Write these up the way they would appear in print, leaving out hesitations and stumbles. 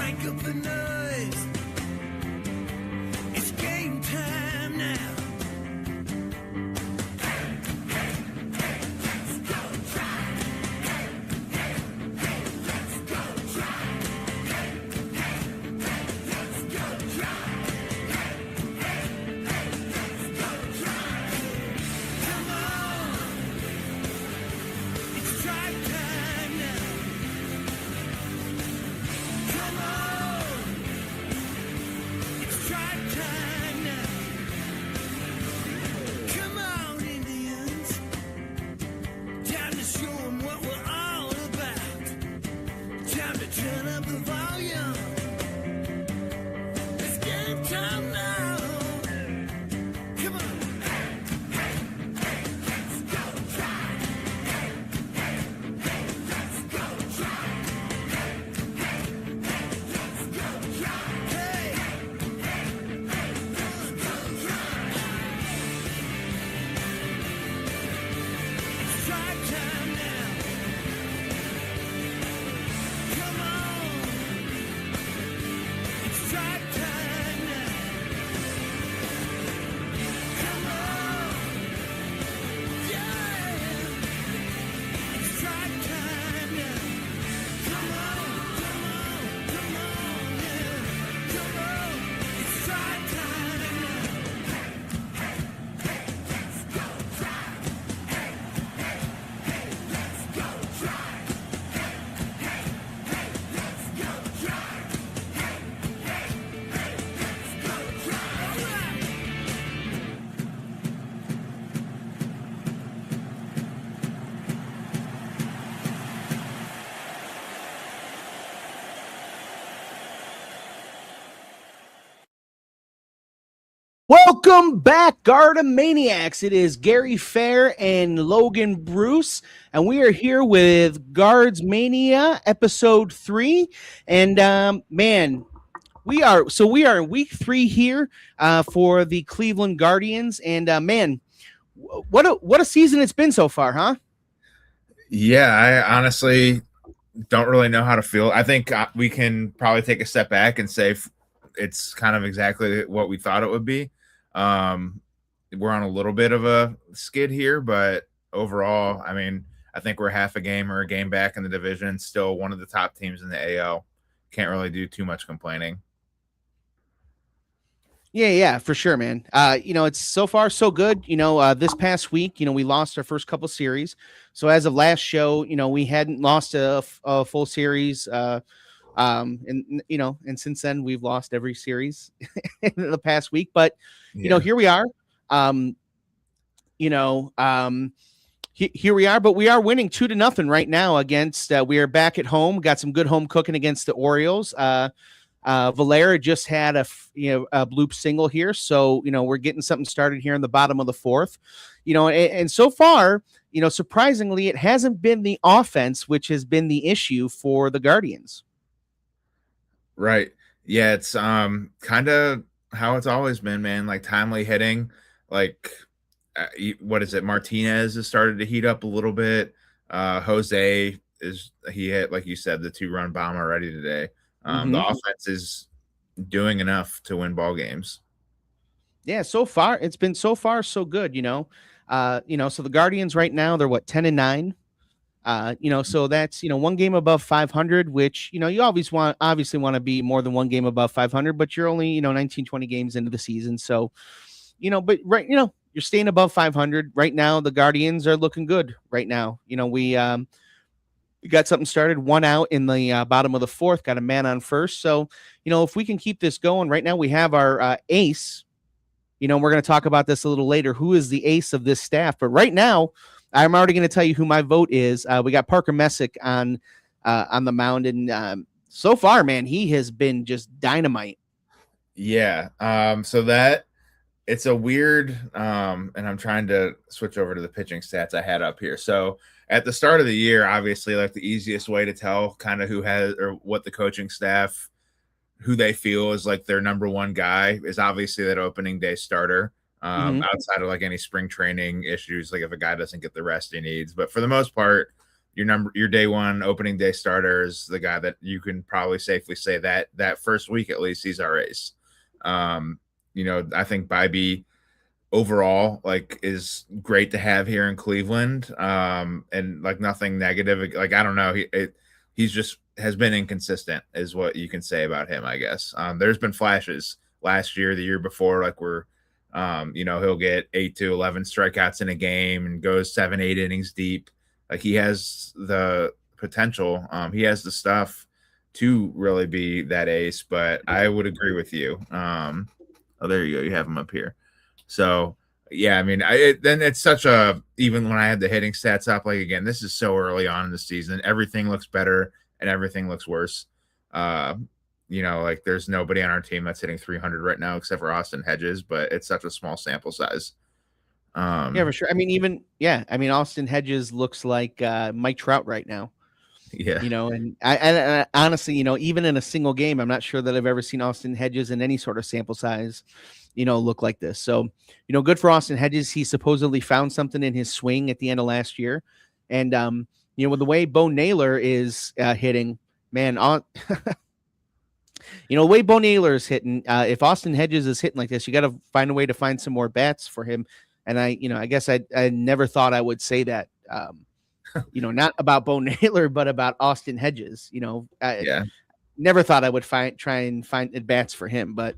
crank up the noise. It's game time now. Turn up the volume. It's game time now. Come on. Let's go try. Let's go try. Let's go try. Hey. Let's go try. It's try time now. Come on. It's try time now. Come on. Yeah. It's try time now. Come on. Come on. Come on. Yeah. Come on. It's try time now. Let's go try. Let's go try. Let's go try. Let's go try. Welcome back, Guardsmaniacs. It is Gary Fair and Logan Bruce, and we are here with Guardsmania episode 3. And man, we are in week 3 here for the Cleveland Guardians. And man, what a season it's been so far, huh? Yeah, I honestly don't really know how to feel. I think we can probably take a step back and say it's kind of exactly what we thought it would be. We're on a little bit of a skid here, but overall, I mean, I think we're half a game or a game back in the division, still one of the top teams in the AL. Can't really do too much complaining. Yeah, for sure, man. It's so far so good. This past week, we lost our first couple series. So as of last show, we hadn't lost a full series. And since then we've lost every series in the past week. But here we are. Here we are. But we are winning 2-0 right now against. We are back at home. Got some good home cooking against the Orioles. Valera just had a bloop single here, so we're getting something started here in the bottom of the 4th. And so far, surprisingly, it hasn't been the offense which has been the issue for the Guardians. Right. Yeah, it's kind of how it's always been, man. Like timely hitting. Like what is it? Martinez has started to heat up a little bit. Jose he hit, like you said, the 2-run bomb already today. The offense is doing enough to win ball games. Yeah, so far it's been so good. So the Guardians right now, they're 10-9. So that's one game above 500, which you obviously want to be more than one game above 500, but you're only 19-20 games into the season. So but right you're staying above 500 right now. The Guardians are looking good right now. We got something started, 1 out in the bottom of the 4th, got a man on first. So, if we can keep this going right now, we have our ace. We're going to talk about this a little later. Who is the ace of this staff? But right now, I'm already going to tell you who my vote is. We got Parker Messick on the mound. And so far, man, he has been just dynamite. Yeah. So that it's a weird, and I'm trying to switch over to the pitching stats I had up here. So at the start of the year, obviously, like the easiest way to tell kind of who has or what the coaching staff, who they feel is like their number one guy is obviously that opening day starter. Outside of like any spring training issues, like if a guy doesn't get the rest he needs. But for the most part, your day one opening day starter is the guy that you can probably safely say that first week at least he's our ace. I think Bybee overall like is great to have here in Cleveland. And like nothing negative. Like I don't know, he's just has been inconsistent is what you can say about him, I guess. There's been flashes last year, the year before, like he'll get 8 to 11 strikeouts in a game and goes 7-8 innings deep. Like he has the potential. He has the stuff to really be that ace, but I would agree with you. There you go. You have him up here. So yeah, I mean, then it's such even when I had the hitting stats up, like again, this is so early on in the season, everything looks better and everything looks worse. Like there's nobody on our team that's hitting 300 right now except for Austin Hedges, but it's such a small sample size. Yeah, for sure. I mean, Austin Hedges looks like Mike Trout right now. Yeah. And I honestly, even in a single game, I'm not sure that I've ever seen Austin Hedges in any sort of sample size, look like this. So, good for Austin Hedges. He supposedly found something in his swing at the end of last year. And, with the way Bo Naylor is hitting, man, the way Bo Naylor is hitting, if Austin Hedges is hitting like this, you got to find a way to find some more bats for him. And I guess I never thought I would say that, not about Bo Naylor, but about Austin Hedges. I never thought I would try and find at bats for him, but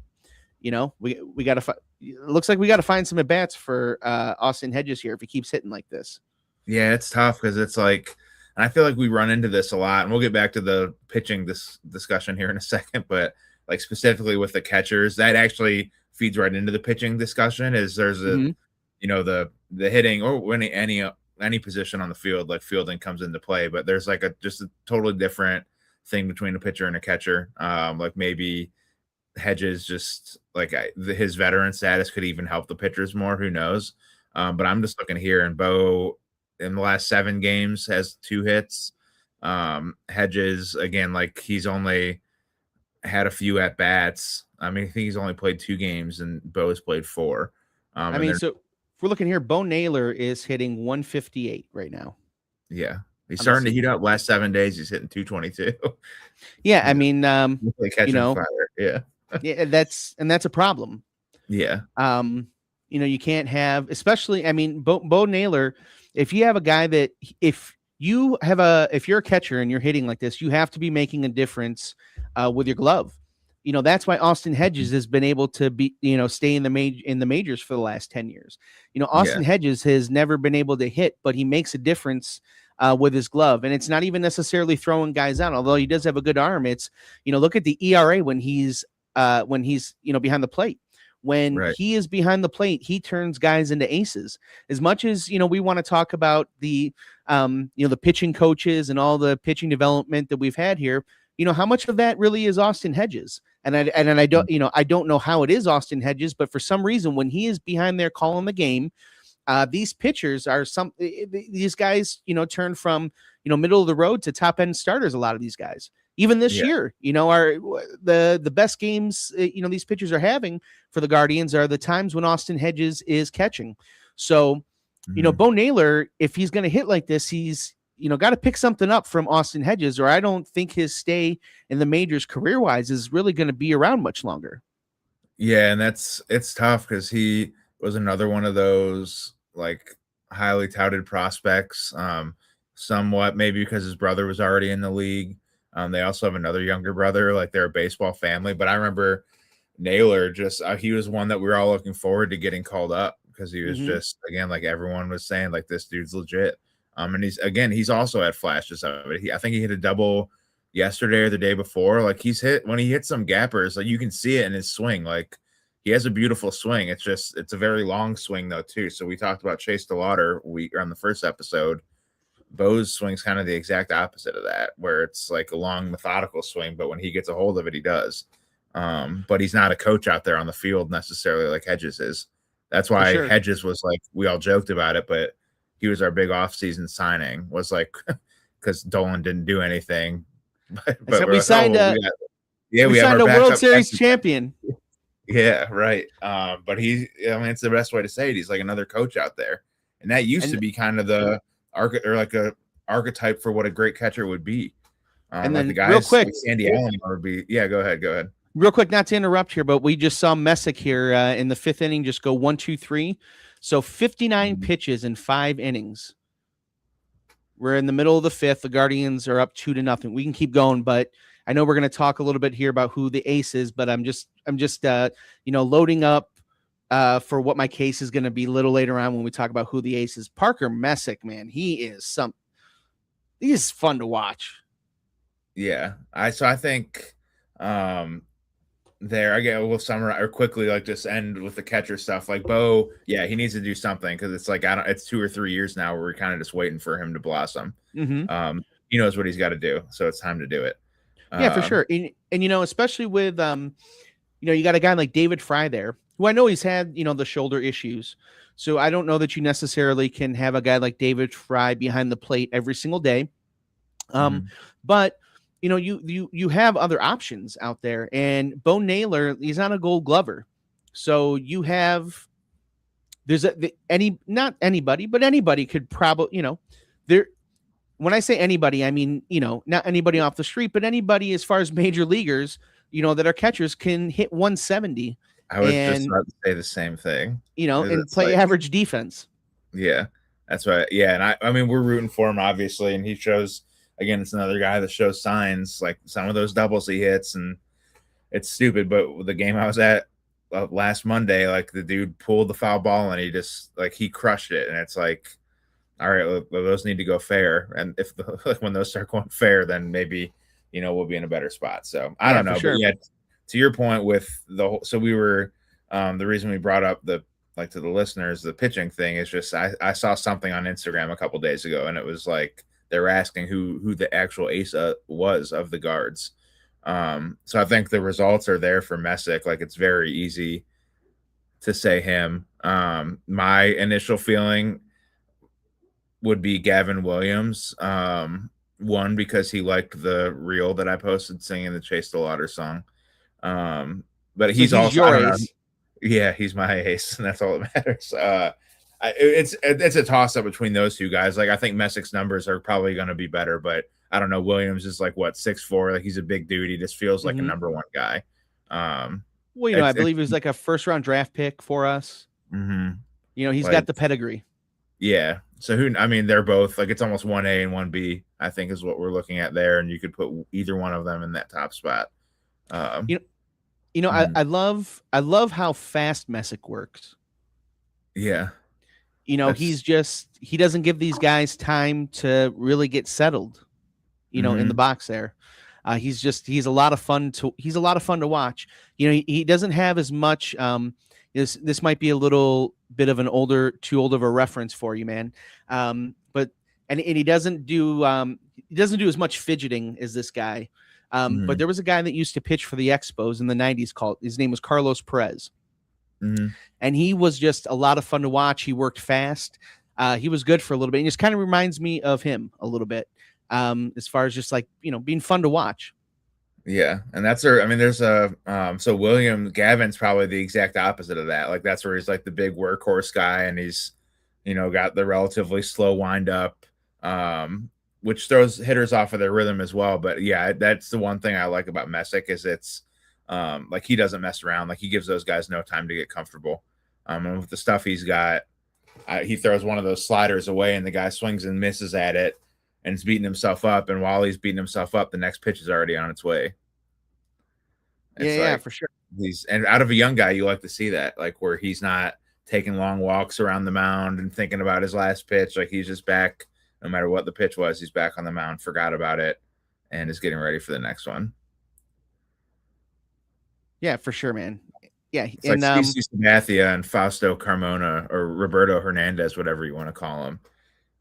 we got to. It looks like we got to find some at bats for Austin Hedges here if he keeps hitting like this. Yeah, it's tough because it's like, and I feel like we run into this a lot, and we'll get back to the pitching this discussion here in a second, but like specifically with the catchers, that actually feeds right into the pitching discussion. Is there's a the hitting or any position on the field, like fielding comes into play, but there's like just a totally different thing between a pitcher and a catcher. Like maybe Hedges just like his veteran status could even help the pitchers more. Who knows? But I'm just looking here, and Bo in the last 7 games has 2 hits. Hedges again, like he's only had a few at bats. I mean, I think he's only played 2 games, and Bo has played 4. So if we're looking here, Bo Naylor is hitting 158 right now. Yeah. He's starting to heat up. Last 7 days, he's hitting 222. Yeah. I mean, fire. Yeah. Yeah, that's a problem. Yeah. You can't have, especially, I mean, Bo Naylor, if you have a guy that, if you're a catcher and you're hitting like this, you have to be making a difference with your glove. That's why Austin Hedges has been able to be, stay in the majors for the last 10 years. Austin Hedges has never been able to hit, but he makes a difference with his glove. And it's not even necessarily throwing guys out, although he does have a good arm. It's, look at the ERA when he's behind the plate. When he is behind the plate, he turns guys into aces. As much as, we want to talk about the pitching coaches and all the pitching development that we've had here, how much of that really is Austin Hedges? And I don't, I don't know how it is Austin Hedges, but for some reason, when he is behind there calling the game, these pitchers are these guys, turn from, middle of the road to top end starters. A lot of these guys, even this year, are the best games, these pitchers are having for the Guardians are the times when Austin Hedges is catching. So, Bo Naylor, if he's going to hit like this, he's, got to pick something up from Austin Hedges, or I don't think his stay in the majors career wise is really going to be around much longer. Yeah. And it's tough because he was another one of those like highly touted prospects, somewhat maybe because his brother was already in the league. They also have another younger brother, like they're a baseball family. But I remember Naylor he was one that we were all looking forward to getting called up because he was just, again, like everyone was saying, like this dude's legit. And he's also had flashes of it. I think he hit a double yesterday or the day before. Like when he hits some gappers, like you can see it in his swing. Like he has a beautiful swing. It's a very long swing though too. So we talked about Chase DeLauder on the first episode. Bo's swing's kind of the exact opposite of that, where it's like a long methodical swing, but when he gets a hold of it, he does. But he's not a coach out there on the field necessarily like Hedges is. That's why Hedges was like, we all joked about it, but he was our big offseason signing, was like, because Dolan didn't do anything. But we signed we signed a World Series champion. Yeah, right. But it's the best way to say it. He's like another coach out there. And that used to be kind of the or like a archetype for what a great catcher would be. And like then the guys, real quick, like Sandy Allen would be. Yeah, go ahead. Real quick, not to interrupt here, but we just saw Messick here in the 5th inning just go 1, 2, 3. So 59 pitches in 5 innings. We're in the middle of the 5th. The Guardians are up 2-0. We can keep going, but I know we're going to talk a little bit here about who the ace is, but I'm just loading up for what my case is going to be a little later on when we talk about who the ace is. Parker Messick, man, he is fun to watch. Yeah, I think we'll summarize or quickly like just end with the catcher stuff. Like Bo, yeah, he needs to do something because it's like it's 2 or 3 years now where we're kind of just waiting for him to blossom. Mm-hmm. He knows what he's got to do, so it's time to do it. Yeah, for sure. And especially with you got a guy like David Fry there, who I know he's had the shoulder issues. So I don't know that you necessarily can have a guy like David Fry behind the plate every single day. But you have other options out there, and Bo Naylor, he's not a Gold Glover. So you have not anybody, but anybody could probably, there. When I say anybody, I mean, not anybody off the street, but anybody as far as major leaguers, that are catchers can hit 170. I was just about to say the same thing. And play average defense. Yeah, that's right. Yeah, and I mean, we're rooting for him, obviously, and he shows, again, it's another guy that shows signs, like some of those doubles he hits, and it's stupid, but the game I was at last Monday, like the dude pulled the foul ball, and he just, like, he crushed it, and it's like, all right, well, those need to go fair. And if when those start going fair, then maybe, we'll be in a better spot. So I don't know. Sure. But yeah, to your point with so we were, the reason we brought up to the listeners, the pitching thing is just, I saw something on Instagram a couple days ago, and it was like, they were asking who the actual ace was of the Guards. So I think the results are there for Messick. Like, it's very easy to say him. My initial feeling would be Gavin Williams. One, because he liked the reel that I posted singing the Chase the Lauder song. But he's also your ace. Yeah, he's my ace, and that's all that matters. It's a toss up between those two guys. Like, I think Messick's numbers are probably going to be better, but I don't know. Williams is like 6'4". Like, he's a big dude. He just feels like a number one guy. Well, I believe he was like a 1st-round draft pick for us. Mm-hmm. He's got the pedigree. Yeah. So they're both like, it's almost 1A and 1B, I think, is what we're looking at there. And you could put either one of them in that top spot. I love how fast Messick works. Yeah. He doesn't give these guys time to really get settled, in the box there. He's a lot of fun to watch. He doesn't have as much, this might be a little bit of too old of a reference for you, man. But he doesn't do as much fidgeting as this guy. But there was a guy that used to pitch for the Expos in the 90s his name was Carlos Perez. And he was just a lot of fun to watch. He worked fast. He was good for a little bit. And just kind of reminds me of him a little bit, as far as just like, being fun to watch. Yeah. And there's so Gavin's probably the exact opposite of that. Like, that's where he's like the big workhorse guy, and he's, got the relatively slow wind up, which throws hitters off of their rhythm as well. But yeah, that's the one thing I like about Messick is it's, like, he doesn't mess around. Like, he gives those guys no time to get comfortable. And with the stuff he's got, he throws one of those sliders away, and the guy swings and misses at it, and is beating himself up. And while he's beating himself up, the next pitch is already on its way. Yeah, for sure. And out of a young guy, you like to see that, like, where he's not taking long walks around the mound and thinking about his last pitch. Like, he's just back, no matter what the pitch was, he's back on the mound, forgot about it, and is getting ready for the next one. Yeah, for sure, man. Yeah, it's like CC Sabathia and Fausto Carmona, or Roberto Hernandez, whatever you want to call him.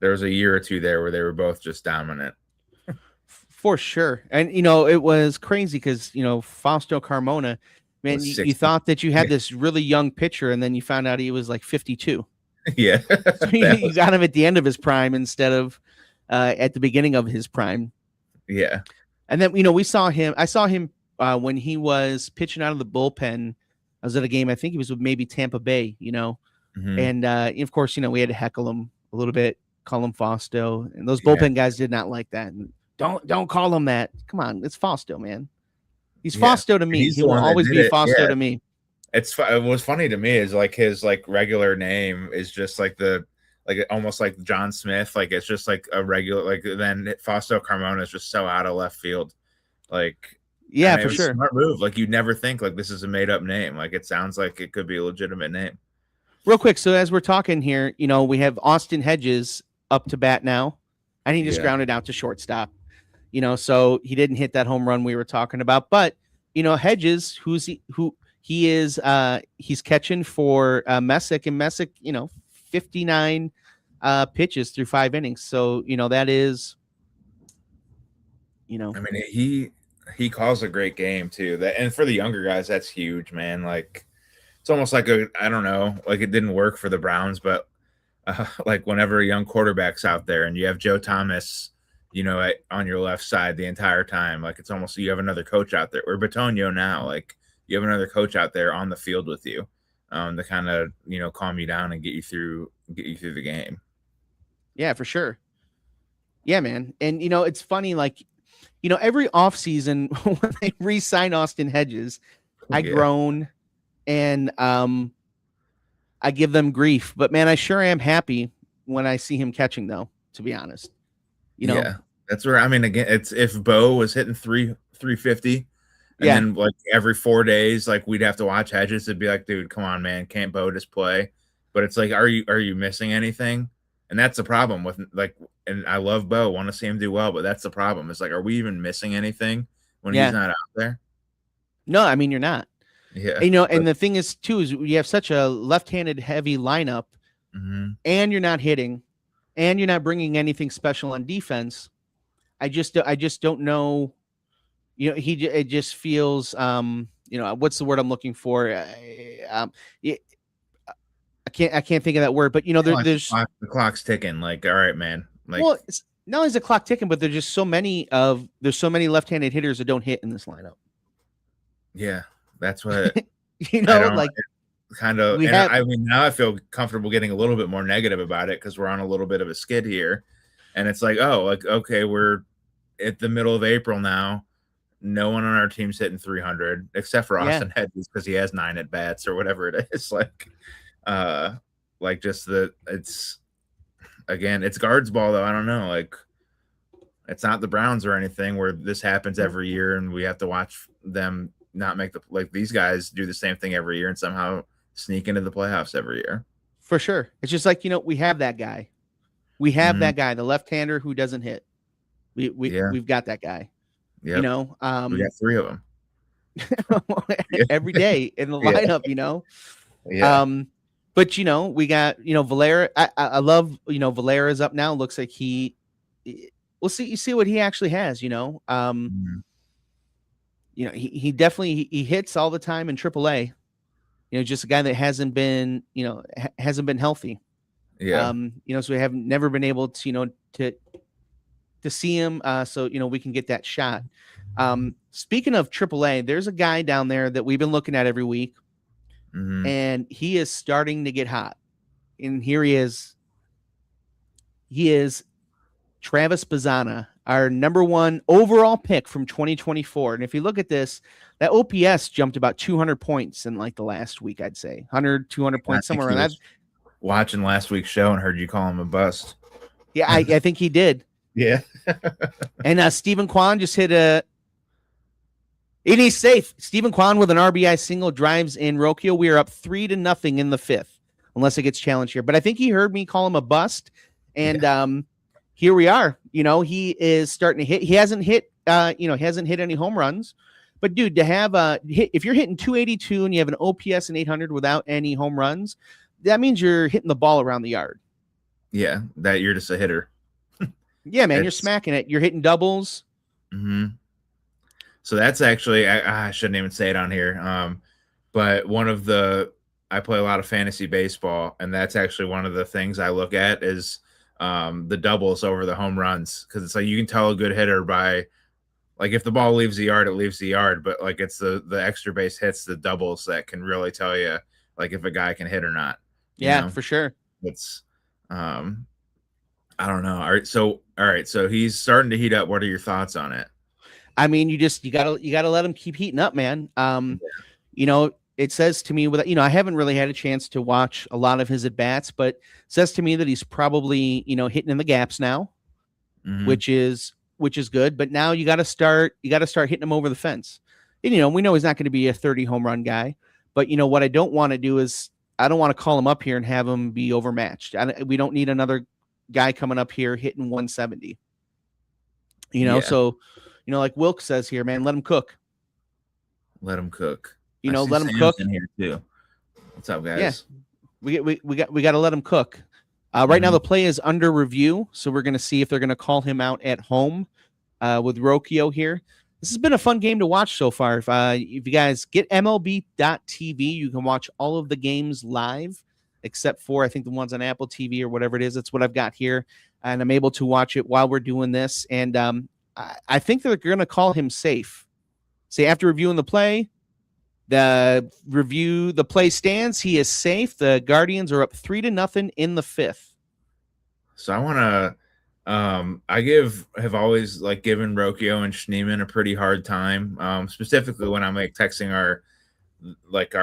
There was a year or two there where they were both just dominant. For sure. And, it was crazy because, Fausto Carmona, man, you thought that you had this really young pitcher, and then you found out he was like 52. Yeah. So you got him at the end of his prime instead of at the beginning of his prime. Yeah. And then, I saw him when he was pitching out of the bullpen. I was at a game, I think he was with maybe Tampa Bay, and of course, we had to heckle him a little bit call him Fausto, and those Yeah. bullpen guys did not like that. And don't call him that. Come on, it's Fausto, man. He's Yeah. Fausto to me. He's He the will one that always did be it. Fausto Yeah. to me. It was funny to me is like his like regular name is just like almost like John Smith. Like it's just like a regular, like then Fausto Carmona is just so out of left field. Like, Yeah, and it for was sure. a smart move. Like you'd never think like this is a made up name. Like it sounds like it could be a legitimate name. Real quick, so as we're talking here, we have Austin Hedges up to bat now, and he just grounded out to shortstop. So he didn't hit that home run we were talking about. But Hedges, he's catching for Messick, and Messick, 59 pitches through 5 innings. So that is, I mean, he calls a great game too. And for the younger guys, that's huge, man. Like it's almost like I don't know, like it didn't work for the Browns, but like whenever a young quarterback's out there and you have Joe Thomas, on your left side the entire time, like it's almost you have another coach out there, or Batonio now, like you have another coach out there on the field with you, to kind of calm you down and get you through the game. Yeah, for sure. Yeah, man. And it's funny, like every offseason when they re-sign Austin Hedges, I groan and I give them grief. But man, I sure am happy when I see him catching, though, to be honest. Yeah, that's where again, it's if Bo was hitting 350 and then like every 4 days, like we'd have to watch Hedges, it'd be like, dude, come on, man, can't Bo just play? But it's like, are you missing anything? And that's the problem with like, and I love Bo, want to see him do well, but that's the problem. It's like, are we even missing anything when he's not out there? No, I mean, you're not. Yeah. And the thing is too, is you have such a left-handed heavy lineup, and you're not hitting, and you're not bringing anything special on defense. I just don't know. It just feels, what's the word I'm looking for? I can't think of that word, but there's the clock's ticking. Like, all right, man. Like, well, it's not only is the clock ticking, but there's so many left-handed hitters that don't hit in this lineup. Yeah, that's what like kind of. Now I feel comfortable getting a little bit more negative about it because we're on a little bit of a skid here, and it's like, oh, like okay, we're at the middle of April now. No one on our team's hitting 300 except for Austin Hedges because he has 9 at bats or whatever it is. Like just it's guards ball though. I don't know. Like it's not the Browns or anything where this happens every year and we have to watch them not make these guys do the same thing every year and somehow sneak into the playoffs every year. For sure. It's just like, we have that guy. We have that guy, the left-hander who doesn't hit. We've got that guy. Yeah. We got 3 of them every day in the lineup, Yeah. But we got, Valera. I love, Valera's up now. Looks like we'll see. You see what he actually has, he definitely he hits all the time in AAA. Just a guy that hasn't been healthy. Yeah. So we have never been able to, to see him. So, we can get that shot. Speaking of AAA, there's a guy down there that we've been looking at every week, and he is starting to get hot. And here he is. He is Travis Bazanna, our number 1 overall pick from 2024. And if you look at this, that OPS jumped about 200 points in like the last week, I'd say 100, 200 points, somewhere around that. Watching last week's show and heard you call him a bust. Yeah, I think he did. Yeah. And Stephen Kwan just hit and he's safe. Stephen Kwan with an RBI single drives in Rocchio. We are up 3-0 in the 5th, unless it gets challenged here. But I think he heard me call him a bust. And here we are. He is starting to hit. He hasn't hit any home runs. But dude, to have if you're hitting 282 and you have an OPS and 800 without any home runs, that means you're hitting the ball around the yard. Yeah, that you're just a hitter. Yeah, man, you're smacking it. You're hitting doubles. So that's actually, I shouldn't even say it on here. But I play a lot of fantasy baseball, and that's actually one of the things I look at is the doubles over the home runs. Because it's like you can tell a good hitter by, like, if the ball leaves the yard, it leaves the yard. But like it's the extra base hits, the doubles that can really tell you like if a guy can hit or not. Yeah, for sure. It's I don't know. All right. So he's starting to heat up. What are your thoughts on it? I mean, you gotta let him keep heating up, man. It says to me with I haven't really had a chance to watch a lot of his at bats, but it says to me that he's probably hitting in the gaps now, Mm-hmm. which is good. But now you got to start hitting him over the fence. And we know he's not going to be a 30 home run guy, but what I don't want to do is I don't want to call him up here and have him be overmatched. We don't need another guy coming up here hitting 170. Yeah. So like Wilk says here, man, let him cook. Let him cook. I see Let him Sam's cook. in here too. What's up, Yeah, guys? we got to let him cook. Right now Mhm. the play is under review, so we're going to see if they're going to call him out at home with Rocchio here. This has been a fun game to watch so far. If you guys get MLB.TV, you can watch all of the games live, except for I think the ones on Apple TV or whatever it is. That's what I've got here, and I'm able to watch it while we're doing this. And I think they're going to call him safe. Say after reviewing the play, the play stands. He is safe. The Guardians are up 3-0 in the fifth. So I want to. I have always like given Rocchio and Schneeman a pretty hard time. Specifically when I'm like texting our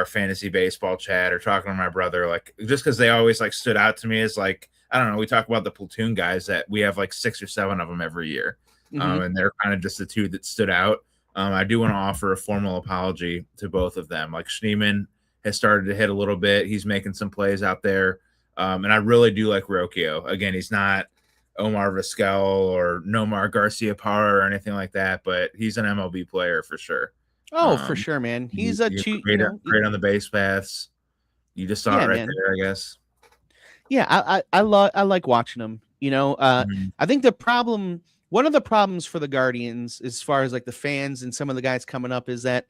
fantasy baseball chat or talking to my brother, like just because they always like stood out to me as like I don't know. We talk about the platoon guys that we have like 6 or 7 of them every year, and they're kind of just the two that stood out. I do want to offer a formal apology to both of them. Like Schneeman has started to hit a little bit. He's making some plays out there, and I really do like Rocchio. Again, he's not Omar Vizquel or Nomar Garcia Parra or anything like that, but he's an MLB player for sure. Oh, for sure, man. He's a cheat. Great on the base paths. You just saw Yeah, it right man. there, I guess. Yeah, I like watching him. Mhm. I think one of the problems for the Guardians, as far as like the fans and some of the guys coming up, is that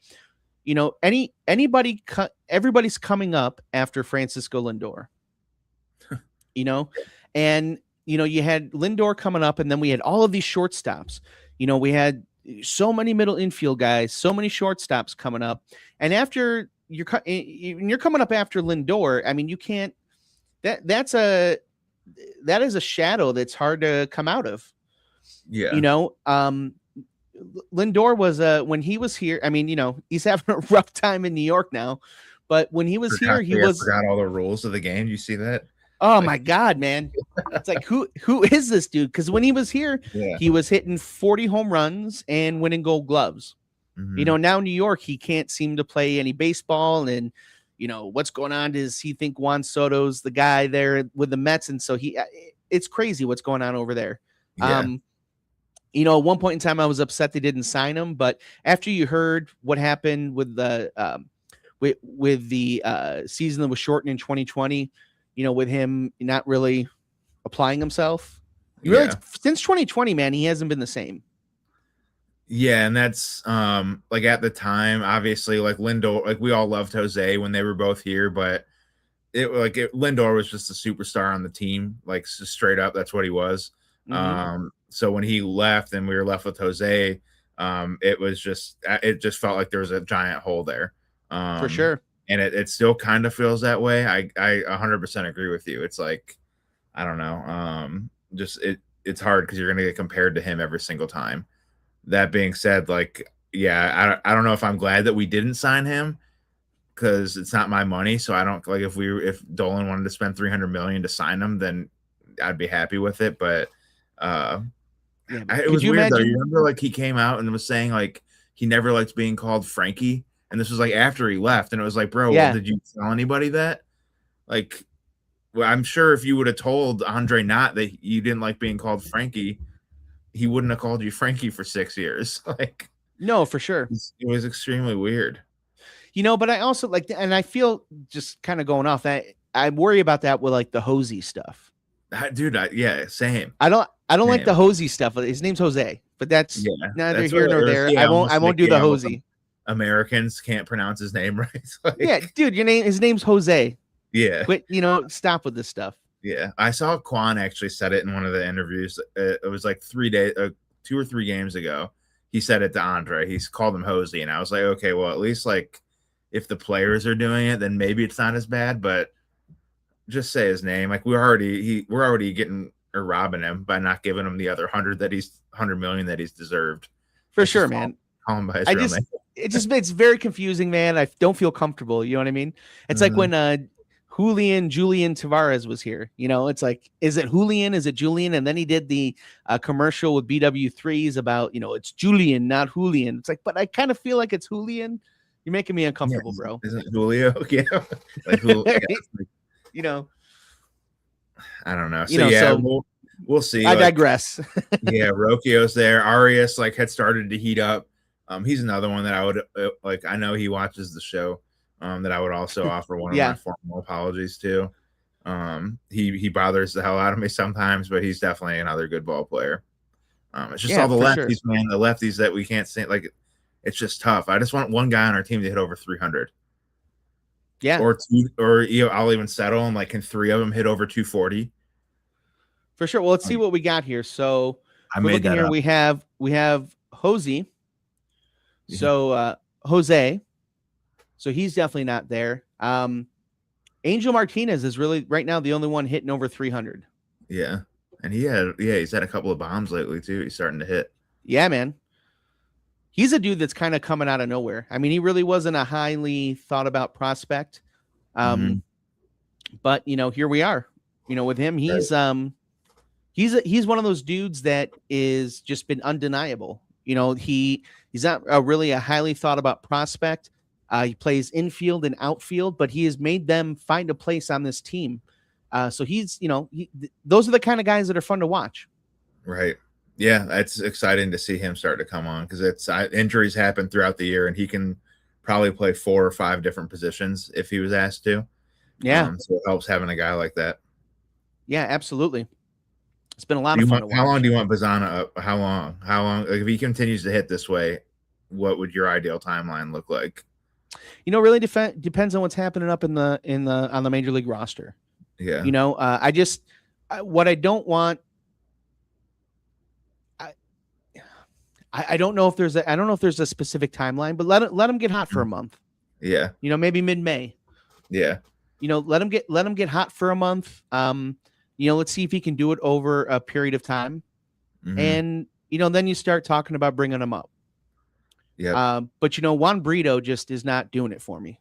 everybody's coming up after Francisco Lindor. And you had Lindor coming up, and then we had all of these shortstops. We had so many middle infield guys, so many shortstops coming up, and after you're coming up after Lindor, I mean, you can't. That is a shadow that's hard to come out of. Yeah. Lindor was when he was here. I mean, he's having a rough time in New York now, but when he was here, he was. Forgot all the rules of the game. You see that? Oh my God, man! It's like who is this dude? Because when he was here, Yeah. he was hitting 40 home runs and winning Gold Gloves. Mhm. Now New York, he can't seem to play any baseball, and what's going on? Does he think Juan Soto's the guy there with the Mets? And so it's crazy what's going on over there. Yeah. At one point in time, I was upset they didn't sign him, but after you heard what happened with the with the season that was shortened in 2020, with him not really applying himself, since 2020, man, he hasn't been the same. Yeah, and that's like at the time, obviously, like Lindor, like we all loved Jose when they were both here, but Lindor was just a superstar on the team, like straight up, that's what he was. So when he left and we were left with Jose, it just felt like there was a giant hole there. For sure. And it still kind of feels that way. I 100% agree with you. It's like, I don't know. It's hard because you're going to get compared to him every single time. That being said, like, yeah, I don't know if I'm glad that we didn't sign him because it's not my money. So I don't like if Dolan wanted to spend $300 million to sign him, then I'd be happy with it. But it was weird though. You remember like he came out and was saying like he never liked being called Frankie. And this was like after he left, and it was like, bro, well, did you tell anybody that? Like, well, I'm sure if you would have told Andre Knott that you didn't like being called Frankie, he wouldn't have called you Frankie for 6 years. Like, no, for sure. It was extremely weird. But I also like, and I feel just kind of going off that I worry about that with like the Hosey stuff. Dude, yeah, same. I don't like the Hosey stuff. His name's Jose, but that's neither here nor there. I won't do the Hosey. Americans can't pronounce his name right. Like, yeah, dude, his name's Jose. Yeah. Quit, stop with this stuff. Yeah. I saw Quan actually said it in one of the interviews. It was like 2 or 3 games ago. He said it to Andre. He's called him Hosey. And I was like, okay, well, at least like if the players are doing it, then maybe it's not as bad, but just say his name. Like we're already getting or robbing him by not giving him the other 100 million that he's deserved. For Let's sure, just man. call him by his real name. It's very confusing, man. I don't feel comfortable. You know what I mean? It's like when Julian Tavares was here. You know, it's like, is it Julian? Is it Julian? And then he did the commercial with BW3s about, you know, it's Julian, not Julian. It's like, but I kind of feel like it's Julian. You're making me uncomfortable, bro. Isn't Julio? Yeah. Like You know, I don't know. So You know, yeah, so we'll see. I digress. Yeah, Rocchio's there. Arias had started to heat up. He's another one that I would like. I know he watches the show. That I would also offer one of my formal apologies to. He bothers the hell out of me sometimes, but he's definitely another good ball player. It's just all the lefties, man. The lefties that we can't see. Like, it's just tough. I just want one guy on our team to hit over 300. Yeah, or two, or I'll even settle and like, can 3 of them hit over 240? For sure. Well, let's see what we got here. So we're looking here. We have Jose. So Jose. So he's definitely not there. Angel Martinez is really right now the only one hitting over 300. Yeah. And he's had a couple of bombs lately too. He's starting to hit. Yeah, man. He's a dude that's kind of coming out of nowhere. I mean, he really wasn't a highly thought about prospect. But you know, here we are, you know, with him, he's one of those dudes that is just been undeniable. You know, he's not really a highly thought about prospect. He plays infield and outfield, but he has made them find a place on this team. So he's, you know, those are the kind of guys that are fun to watch. Right. Yeah, it's exciting to see him start to come on because injuries happen throughout the year, and he can probably play 4 or 5 different positions if he was asked to. Yeah. So it helps having a guy like that. Yeah, absolutely. It's been a lot of fun to watch. How long do you want Bazanna up? How long? Like, if he continues to hit this way, what would your ideal timeline look like? You know, really depends on what's happening up on the major league roster. Yeah. You know, what I don't want. I don't know if there's a specific timeline, but let him get hot for a month. Yeah. You know, maybe mid-May. Yeah. You know, let him get hot for a month. You know, let's see if he can do it over a period of time. And, you know, then you start talking about bringing him up. Yeah. But, you know, Juan Brito just is not doing it for me.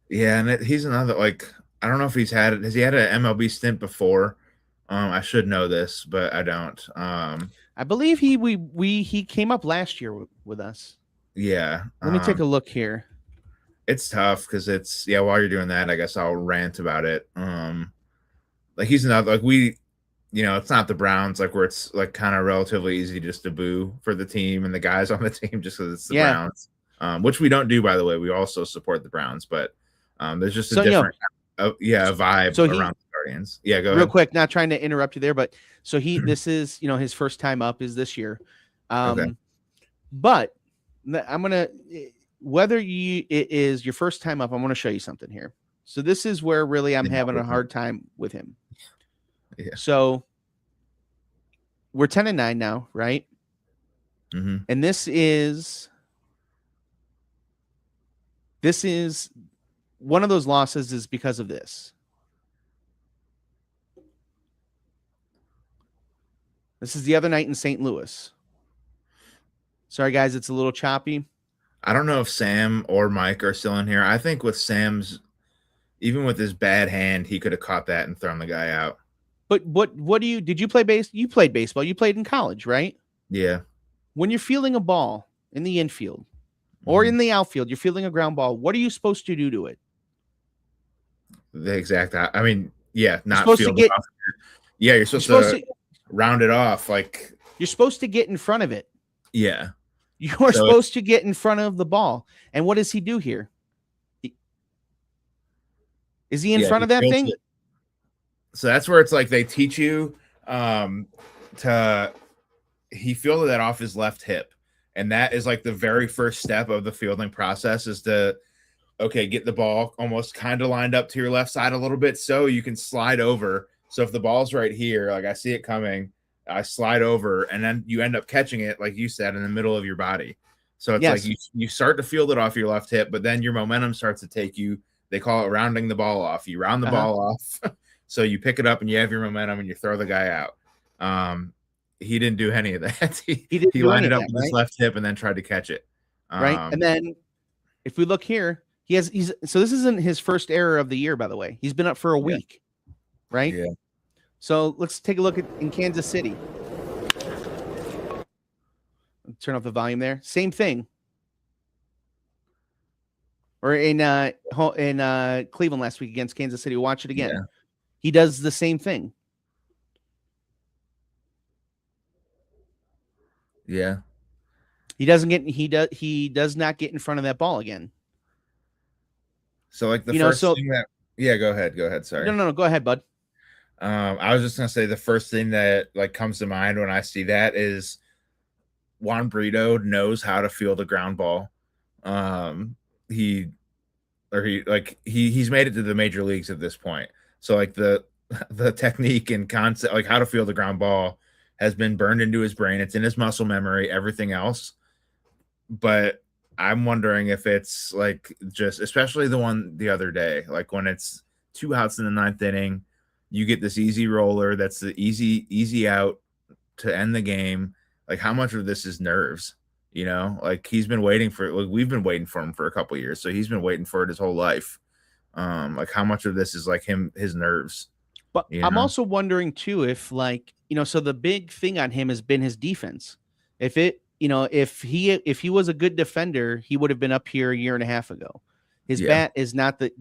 Yeah. And he's another, like, I don't know if has he had an MLB stint before? I should know this, but I don't. I believe he came up last year with us. Yeah. Let me take a look here. It's tough because while you're doing that, I guess I'll rant about it. Like, he's another, like, you know, it's not the Browns, like, where it's like kind of relatively easy just to boo for the team and the guys on the team just because it's the Browns, which we don't do, by the way. We also support the Browns, but there's just a different vibe around the Guardians. Yeah, go ahead. Real quick, not trying to interrupt you there, but so this is, you know, his first time up is this year. Okay. But I'm going to, whether it is your first time up, I'm going to show you something here. So this is where really I'm having a hard time with him. Yeah. So we're 10-9 now, right? And this is one of those losses is because of this. This is the other night in St. Louis. Sorry, guys, it's a little choppy. I don't know if Sam or Mike are still in here. I think with Sam's, even with his bad hand, he could have caught that and thrown the guy out. But did you play base? You played baseball. You played in college, right? Yeah. When you're fielding a ball in the infield or in the outfield, you're fielding a ground ball. What are you supposed to do to it? The exact, I mean, not field it off. Yeah, you're supposed to round it off. Like, you're supposed to get in front of it. Yeah. You're supposed to get in front of the ball. And what does he do here? Is he in front of that thing? It. So that's where it's like they teach you he fielded that off his left hip. And that is like the very first step of the fielding process is to, get the ball almost kind of lined up to your left side a little bit so you can slide over. So if the ball's right here, like I see it coming, I slide over and then you end up catching it, like you said, in the middle of your body. So it's like you start to field it off your left hip, but then your momentum starts to take you. They call it rounding the ball off. You round the ball off. So you pick it up and you have your momentum and you throw the guy out. He didn't do any of that. He didn't He do lined any it of up that, with his right? left hip and then tried to catch it. Right. And then if we look here, so this isn't his first error of the year, by the way. He's been up for a week, right? Yeah. So let's take a look in Kansas City. Turn off the volume there. Same thing. Or in Cleveland last week against Kansas City. Watch it again. Yeah. He does the same thing. Yeah. He does not get in front of that ball again. So like the first thing that go ahead. Sorry. No, go ahead, bud. I was just gonna say the first thing that like comes to mind when I see that is Juan Brito knows how to field a ground ball. He's made it to the major leagues at this point. So like the technique and concept, like how to field a ground ball, has been burned into his brain. It's in his muscle memory, everything else. But I'm wondering if it's like just, especially the one the other day, like when it's 2 outs in the 9th inning, you get this easy roller that's the easy out to end the game. Like how much of this is nerves? You know, like he's been waiting for, like we've been waiting for him for a couple of years, so he's been waiting for it his whole life. Like how much of this is like his nerves? But I'm also wondering too if like, so the big thing on him has been his defense. If he was a good defender, he would have been up here a year and a half ago. His bat is not the,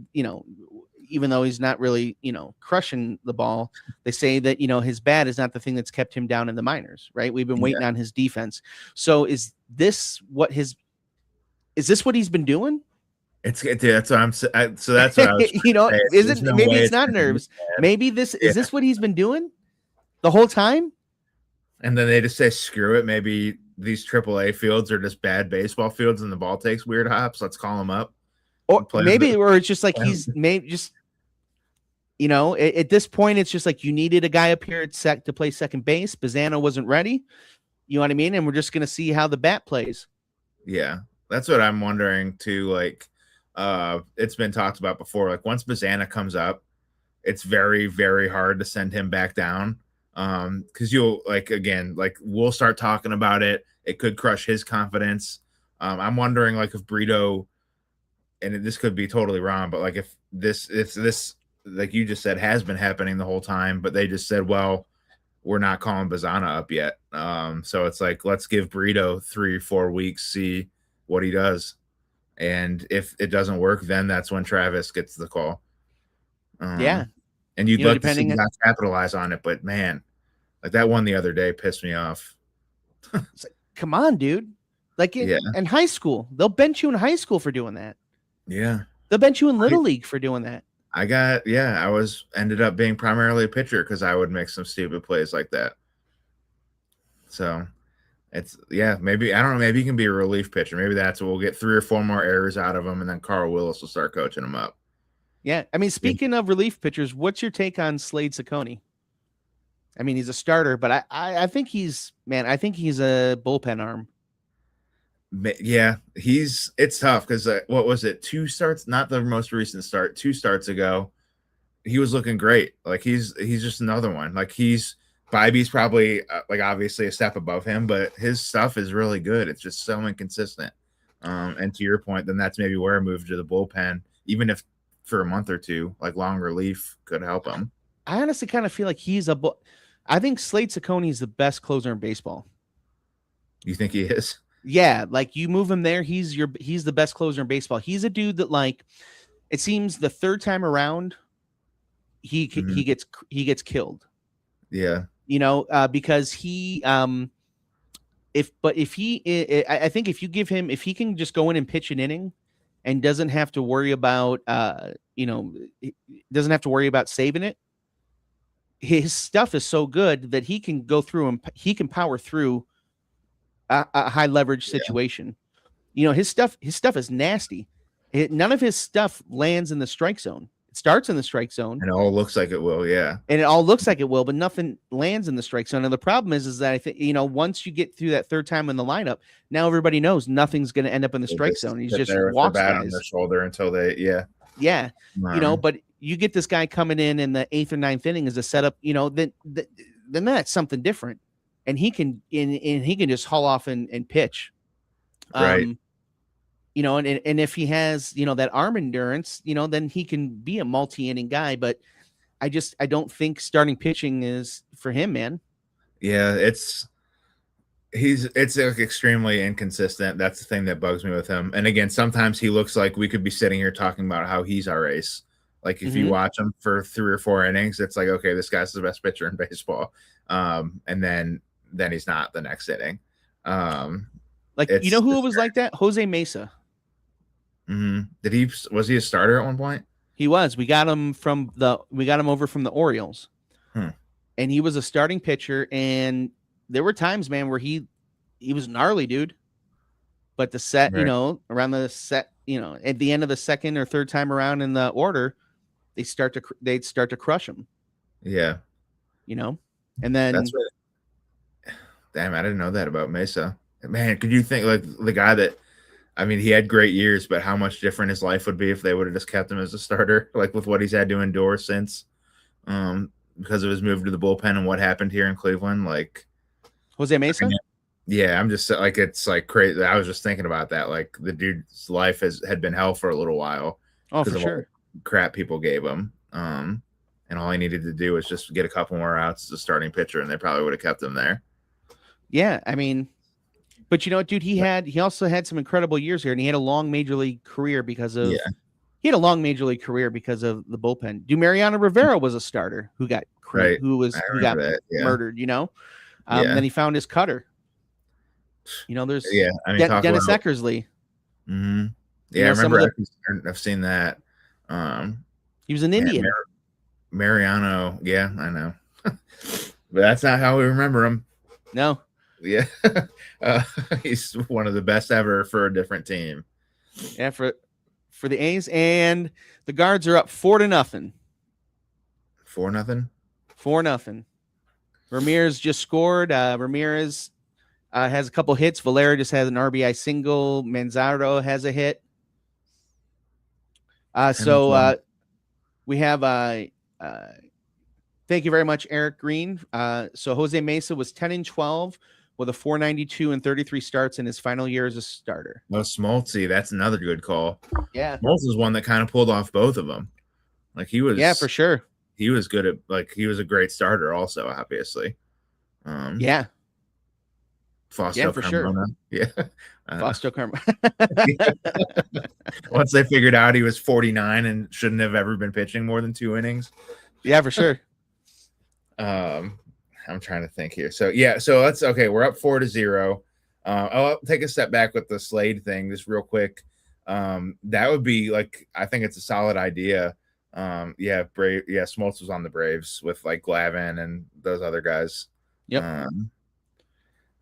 even though he's not really, crushing the ball, they say that, his bat is not the thing that's kept him down in the minors, right? We've been waiting on his defense. So is this what he's been doing? That's what I'm saying. So that's what I was maybe it's not nerves. Maybe is this what he's been doing the whole time? And then they just say, screw it. Maybe these AAA fields are just bad baseball fields and the ball takes weird hops. Let's call him up. Or maybe, or it's just like he's maybe just, at this point, it's just like you needed a guy up here to play second base. Bazanna wasn't ready. You know what I mean? And we're just going to see how the bat plays. Yeah, that's what I'm wondering too. Like, it's been talked about before. Like once Bazanna comes up, it's very, very hard to send him back down. Because you'll we'll start talking about it. It could crush his confidence. I'm wondering like if Brito, and this could be totally wrong, but like if this like you just said has been happening the whole time, but they just said, well, we're not calling Bazanna up yet. So it's like, let's give Brito 3 or 4 weeks, see what he does. And if it doesn't work, then that's when Travis gets the call. And you'd like to see him capitalize on it, but man, like that one the other day pissed me off. It's like, come on, dude. Like in high school, they'll bench you in high school for doing that. Yeah. They'll bench you in Little League for doing that. I ended up being primarily a pitcher because I would make some stupid plays like that. So it's, maybe, I don't know, maybe he can be a relief pitcher. Maybe that's what we'll get 3 or 4 more errors out of him, and then Carl Willis will start coaching him up. Yeah. I mean, speaking of relief pitchers, what's your take on Slade Ciccone? I mean, he's a starter, but I think he's a bullpen arm. Yeah, it's tough because what was it? 2 starts, not the most recent start, 2 starts ago, he was looking great. Like he's just another one. Like Bibby's probably like obviously a step above him, but his stuff is really good. It's just so inconsistent. And to your point, then that's maybe where a move to the bullpen, even if for a month or 2, like long relief could help him. I honestly kind of feel like I think Slade Ciccone is the best closer in baseball. You think he is? Yeah, like you move him there, he's the best closer in baseball. He's a dude that, like, it seems the 3rd time around he gets killed. Yeah. Because I think if you give him, if he can just go in and pitch an inning and doesn't have to worry about saving it, his stuff is so good that he can go through and he can power through a high leverage situation. His stuff is nasty. None of his stuff lands in the strike zone. It starts in the strike zone, and it all looks like it will. Yeah, and it all looks like it will, but nothing lands in the strike zone. And the problem is that I think once you get through that 3rd time in the lineup, now everybody knows nothing's going to end up in the strike zone. He's just walks on their shoulder until they But you get this guy coming in the 8th or 9th inning as a setup, then that's something different, and he can just haul off and pitch. Right. And if he has, that arm endurance, then he can be a multi-inning guy. But I don't think starting pitching is for him, man. Yeah, it's like extremely inconsistent. That's the thing that bugs me with him. And again, sometimes he looks like we could be sitting here talking about how he's our ace. Like if you watch him for 3 or 4 innings, it's like, okay, this guy's the best pitcher in baseball. And then he's not the next inning. Like, who it was like that? Jose Mesa. Mm-hmm. Was he a starter at one point? He was. We got him over from the Orioles. And he was a starting pitcher, and there were times, man, where he was gnarly, dude. But the set, Right. around the set, at the end of the second or third time around in the order, they'd start to crush him. Yeah. And then that's right. Damn, I didn't know that about Mesa. Man, could you think like the guy that, I mean, he had great years, but how much different his life would be if they would have just kept him as a starter, like with what he's had to endure since, because of his move to the bullpen and what happened here in Cleveland. Like Jose Mesa? Yeah, I'm just like, it's like crazy. I was just thinking about that. Like the dude's life had been hell for a little while. Oh, for sure. All the crap people gave him. And all he needed to do was just get a couple more outs as a starting pitcher, and they probably would have kept him there. Yeah, I mean, but you know what, dude, he also had some incredible years here, and he had a long major league career because of the bullpen. Dude, Mariano Rivera was a starter who got murdered, then he found his cutter. There's Dennis Eckersley. Mm-hmm. Yeah, I remember I've seen that. He was an Indian. Mariano, yeah, I know. But that's not how we remember him. No. Yeah. He's one of the best ever for a different team. Yeah, for the A's, and the Guards are up 4-0. 4-0? 4-0. Ramirez just scored. Ramirez has a couple hits. Valera just has an RBI single. Manzardo has a hit. We have thank you very much, Eric Green. So Jose Mesa was 10-12 with a 492 and 33 starts in his final year as a starter. Well, Smoltzy, that's another good call. Yeah. Smoltz is one that kind of pulled off both of them. Like he was. Yeah, for sure. He was good at, like, he was a great starter also, obviously. Yeah. Fausto for Carmona. Sure. Yeah. Fausto Carmona. Once they figured out he was 49 and shouldn't have ever been pitching more than 2 innings. Yeah, for sure. I'm trying to think here. So let's we're up 4-0. I'll take a step back with the Slade thing just real quick. That would be like, I think it's a solid idea. Smoltz was on the Braves with like Glavine and those other guys. Yep.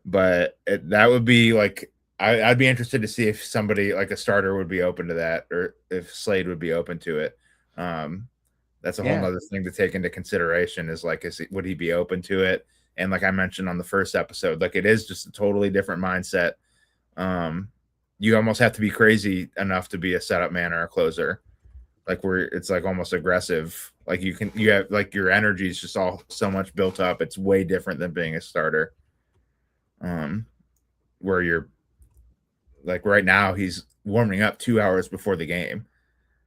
But that would be like, I'd be interested to see if somebody like a starter would be open to that, or if Slade would be open to it. That's a whole other thing to take into consideration is like, would he be open to it? And like I mentioned on the first episode, like it is just a totally different mindset. You almost have to be crazy enough to be a setup man or a closer. Like it's like almost aggressive. Like you have like your energy is just all so much built up. It's way different than being a starter. Where you're like right now, he's warming up 2 hours before the game.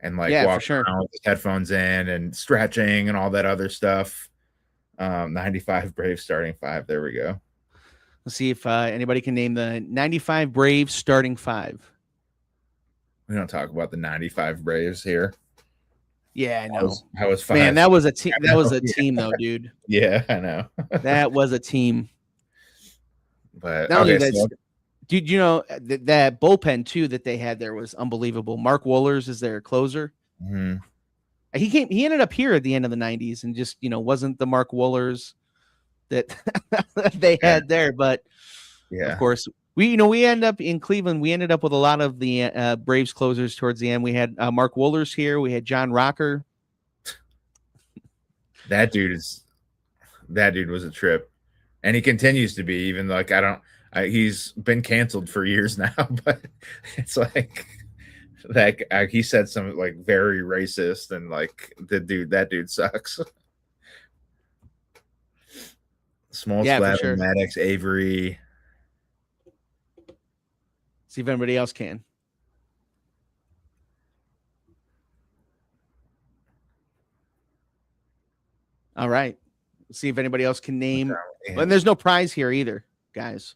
And like walking around with his headphones in and stretching and all that other stuff. 95 Braves starting 5. There we go. Let's see if anybody can name the 95 Braves starting 5. We don't talk about the 95 Braves here. Yeah, I know. That was 5. Man, that was a team. That was a team, though, dude. Yeah, I know. That was a team. But dude, that bullpen too that they had there was unbelievable. Mark Wohlers is their closer. Mm-hmm. He ended up here at the end of the 90s and just, wasn't the Mark Wohlers that they had there. But of course, we end up in Cleveland. We ended up with a lot of the Braves closers towards the end. We had Mark Wohlers here. We had John Rocker. That dude was a trip. And he continues to be, even like he's been canceled for years now, but it's like That he said something like very racist and like that dude sucks. Small Yeah, for Splatter, sure. Maddox, Avery. See if anybody else can. All right. See if anybody else can name. And there's no prize here either, guys.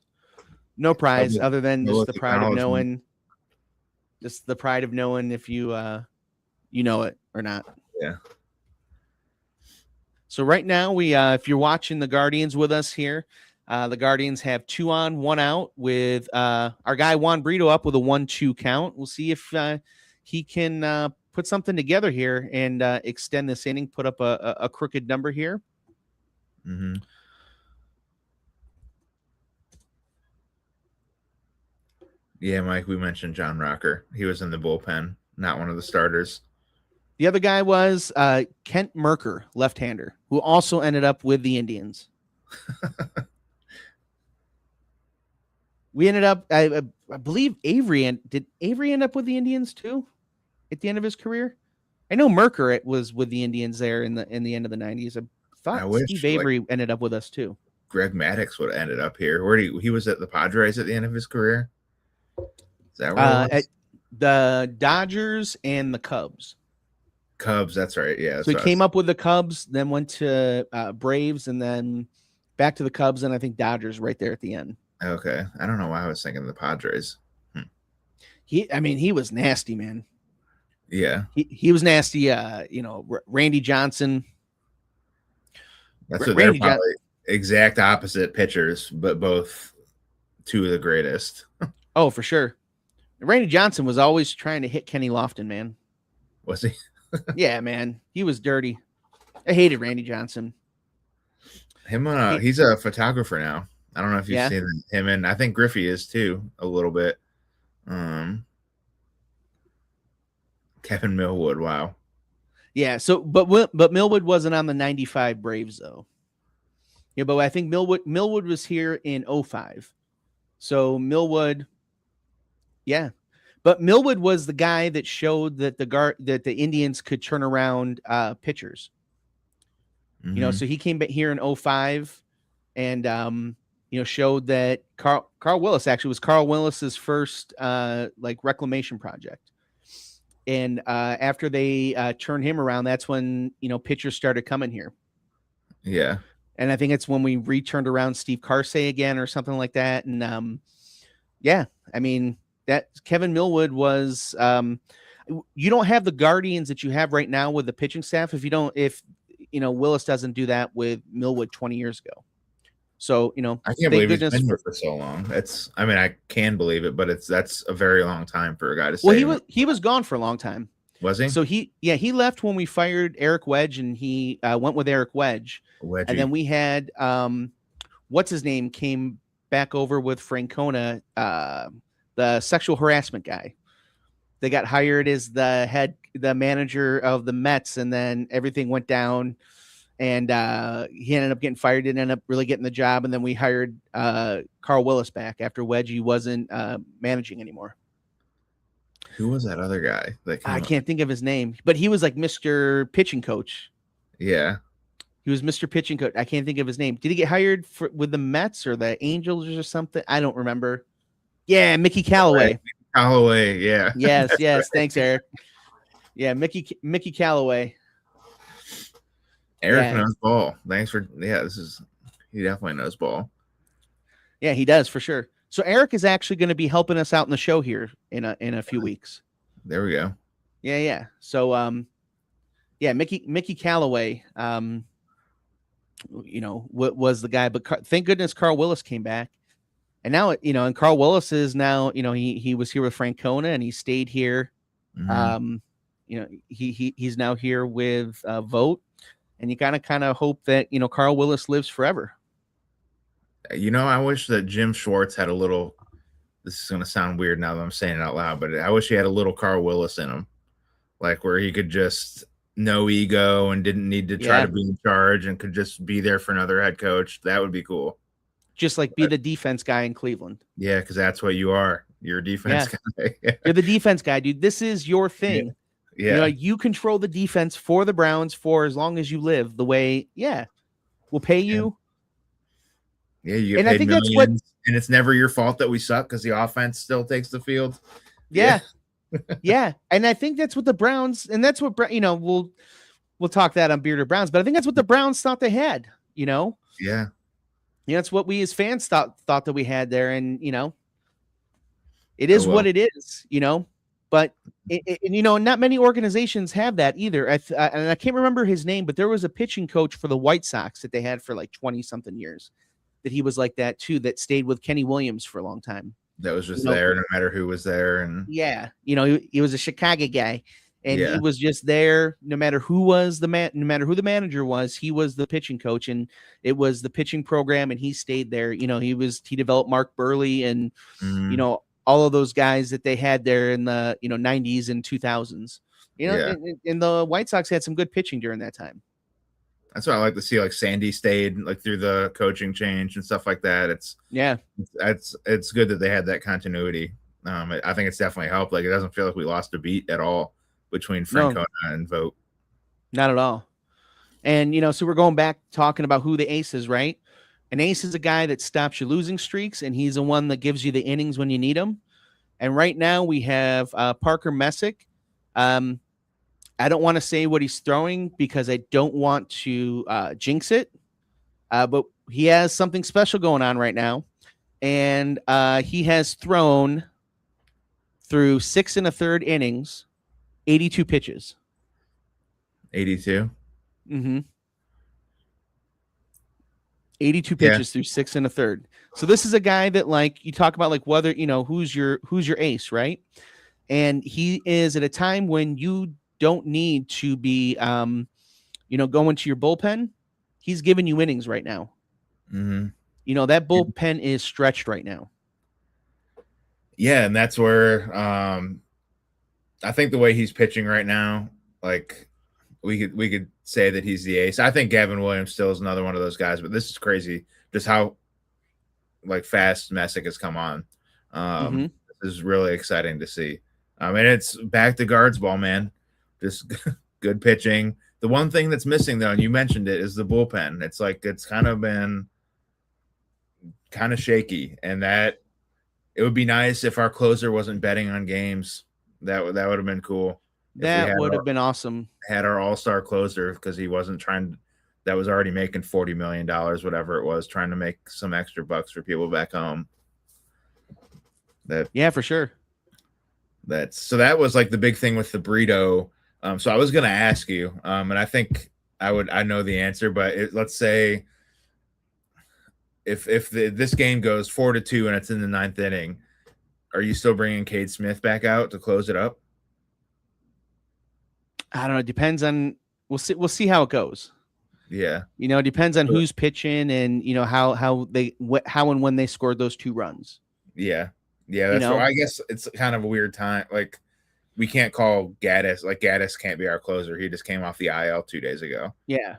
No prize other than just the pride of knowing. Just the pride of knowing if you you know it or not. Yeah. So right now we if you're watching the Guardians with us here, the Guardians have 2 on, 1 out with our guy Juan Brito up with a 1-2 count. We'll see if he can put something together here and extend this inning, put up a crooked number here. Mm-hmm. Yeah, Mike, we mentioned John Rocker. He was in the bullpen, not one of the starters. The other guy was Kent Merker, left-hander, who also ended up with the Indians. We ended up, I believe Avery, did Avery end up with the Indians too at the end of his career? I know Merker was with the Indians there in the end of the 90s. I thought Steve Avery ended up with us too. Greg Maddux would have ended up here. Where he was at the Padres at the end of his career? Is that where at the Dodgers and the Cubs? Cubs, that's right. Yeah. So he came up with the Cubs, then went to Braves, and then back to the Cubs, and I think Dodgers right there at the end. Okay. I don't know why I was thinking of the Padres. He was nasty, man. Yeah. He was nasty. Randy Johnson. That's what they're probably exact opposite pitchers, but both two of the greatest. Oh, for sure. Randy Johnson was always trying to hit Kenny Lofton, man. Was he? Yeah, man. He was dirty. I hated Randy Johnson. He's a photographer now. I don't know if you've seen him, and I think Griffey is too a little bit. Kevin Millwood, wow. Yeah, so but Millwood wasn't on the 95 Braves though. Yeah, but I think Millwood was here in 05. So Millwood, yeah. But Millwood was the guy that showed that the Indians could turn around pitchers. Mm-hmm. So he came back here in 05 and showed that Carl Willis actually was Carl Willis's first reclamation project. And after they turned him around, that's when pitchers started coming here. Yeah. And I think it's when we returned around Steve Carsey again or something like that. And that Kevin Millwood was you don't have the Guardians that you have right now with the pitching staff if Willis doesn't do that with Millwood 20 years ago. So, I can't believe he's been here for so long. I can believe it, but that's a very long time for a guy to stay. Well, he was gone for a long time. Was he? So he left when we fired Eric Wedge, and he went with Eric Wedge. Wedgie. And then we had what's his name came back over with Francona, the sexual harassment guy. They got hired as the manager of the Mets, and then everything went down. And he ended up getting fired, didn't end up really getting the job. And then we hired Carl Willis back after Wedgie wasn't managing anymore. Who was that other guy? I can't think of his name, but he was like Mr. Pitching Coach. Yeah. He was Mr. Pitching Coach. I can't think of his name. Did he get hired with the Mets or the Angels or something? I don't remember. Yeah, Mickey Callaway. Callaway, yeah. Yes. Right. Thanks, Eric. Yeah, Mickey Callaway. Eric knows ball. Thanks for he definitely knows ball. Yeah, he does for sure. So Eric is actually going to be helping us out in the show here in a few weeks. There we go. Yeah. So Mickey Callaway, what was the guy, but thank goodness Carl Willis came back. And now, and Carl Willis is now, he was here with Francona and he stayed here. Mm-hmm. He's now here with Vogt. And you kind of hope that, Carl Willis lives forever. I wish that Jim Schwartz had a little, this is going to sound weird now that I'm saying it out loud, but I wish he had a little Carl Willis in him. Like where he could just no ego and didn't need to try to be in charge and could just be there for another head coach. That would be cool. Just like be the defense guy in Cleveland. Yeah, because that's what you are. You're a defense guy. You're the defense guy, dude. This is your thing. Yeah. You know, you control the defense for the Browns for as long as you live. The way, we'll pay you. Yeah, you get And I paid think millions, that's what. and it's never your fault that we suck because the offense still takes the field. Yeah. And I think that's what the Browns, and that's what, you know, we'll talk that on Bearded Browns, but I think that's what the Browns thought they had, you know? Yeah. That's what we as fans thought that we had there. And, you know, it is what it is, you know, but, you know, not many organizations have that either. And I can't remember his name, but there was a pitching coach for the White Sox that they had for like 20 something years that he was like that too, that stayed with Kenny Williams for a long time. That was just there no matter who was there. And you know, he was a Chicago guy. And he was just there no matter who was the man, no matter who the manager was, he was the pitching coach, and it was the pitching program, and he stayed there. You know, he developed Mark Burley and, you know, all of those guys that they had there in the, you know, 90s and 2000s. You know, and the White Sox had some good pitching during that time. That's what I like to see. Like Sandy stayed like through the coaching change and stuff like that. It's good that they had that continuity. I think it's definitely helped. Like it doesn't feel like we lost a beat at all between Francona and Vogt. Not at all. And, you know, so we're going back talking about who the ace is, right? An ace is a guy that stops your losing streaks, and he's the one that gives you the innings when you need them. And right now we have Parker Messick. I don't want to say what he's throwing because I don't want to jinx it, but he has something special going on right now. And he has thrown through 6 1/3 innings, 82 pitches. 82? Mm-hmm. 82 pitches through 6 1/3. So this is a guy that, like, you talk about, like, whether, you know, who's your ace, right? And he is at a time when you don't need to be, you know, going to your bullpen. He's giving you innings right now. Mm-hmm. You know, that bullpen is stretched right now. Yeah, and that's where I think the way he's pitching right now, like we could say that he's the ace. I think Gavin Williams still is another one of those guys, but this is crazy just how like fast Messick has come on. This is really exciting to see. I mean, it's back to guards ball, man. Just good pitching. The one thing that's missing, though, and you mentioned it, is the bullpen. It's like it's kind of been kind of shaky, and that it would be nice if our closer wasn't betting on games. That would have been cool. That would have been awesome. Had our all-star closer because he wasn't trying. That was already making $40 million, whatever it was, trying to make some extra bucks for people back home. For sure. That was like the big thing with the Brito. So I was going to ask you, and I think I know the answer, but let's say if this game goes 4-2 and it's in the 9th inning, are you still bringing Cade Smith back out to close it up? I don't know. It depends on. We'll see how it goes. Yeah. You know, it depends on who's pitching and, you know, how and when they scored those 2 runs. Yeah. Yeah. That's why I guess it's kind of a weird time. Like we can't call Gaddis. Like Gaddis can't be our closer. He just came off the IL 2 days ago. Yeah.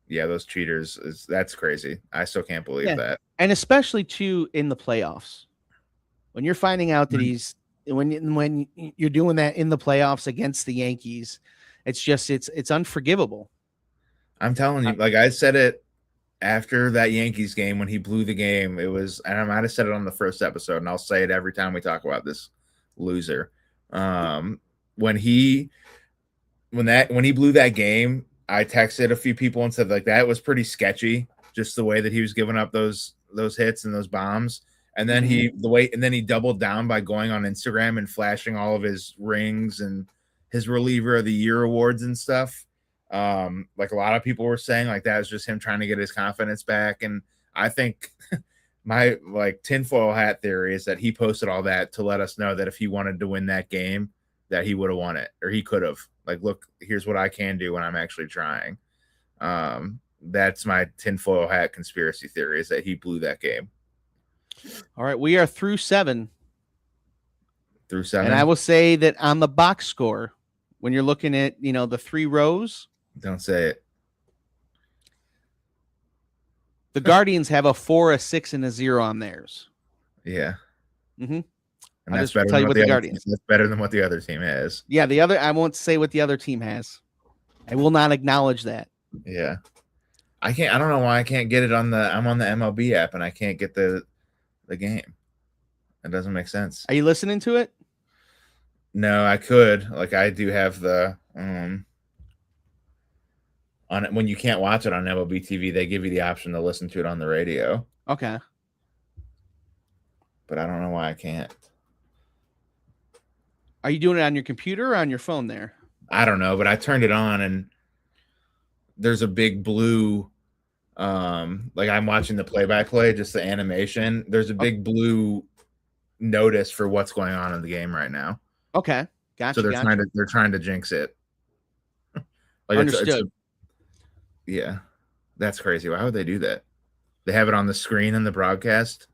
Yeah. Those cheaters that's crazy. I still can't believe that. And especially too in the playoffs when you're finding out that he's, when you're doing that in the playoffs against the Yankees, it's just, it's unforgivable. I'm telling you, like I said it after that Yankees game when he blew the game. It was, and I might have said it on the first episode, and I'll say it every time we talk about this loser. When he blew that game, I texted a few people and said like that was pretty sketchy, just the way that he was giving up those hits and those bombs. And then he doubled down by going on Instagram and flashing all of his rings and his reliever of the year awards and stuff. Like a lot of people were saying, like that was just him trying to get his confidence back. And I think my like tinfoil hat theory is that he posted all that to let us know that if he wanted to win that game, that he would have won it, or he could have. Like, look, here's what I can do when I'm actually trying. That's my tinfoil hat conspiracy theory, is that he blew that game. All right, we are through 7. Through 7. And I will say that on the box score, when you're looking at, you know, the 3 rows. Don't say it. The Guardians have a 4, a 6, and a 0 on theirs. Yeah. Mm-hmm. And I'll that's just better tell than you what what the the other team, Guardians. that's better than what the other team has. Yeah, I won't say what the other team has. I will not acknowledge that. Yeah. I don't know why I can't get it I'm on the MLB app and I can't get the game. It doesn't make sense. Are you listening to it? No, I could. Like I do have the on it when you can't watch it on MLB TV, they give you the option to listen to it on the radio. Okay. But I don't know why I can't. Are you doing it on your computer or on your phone there? I don't know, but I turned it on and there's a big blue like I'm watching the play-by-play, just the animation. There's a big blue notice for what's going on in the game right now. Okay. Gotcha. So they're trying to jinx it. Like Understood. Yeah. That's crazy. Why would they do that? They have it on the screen in the broadcast.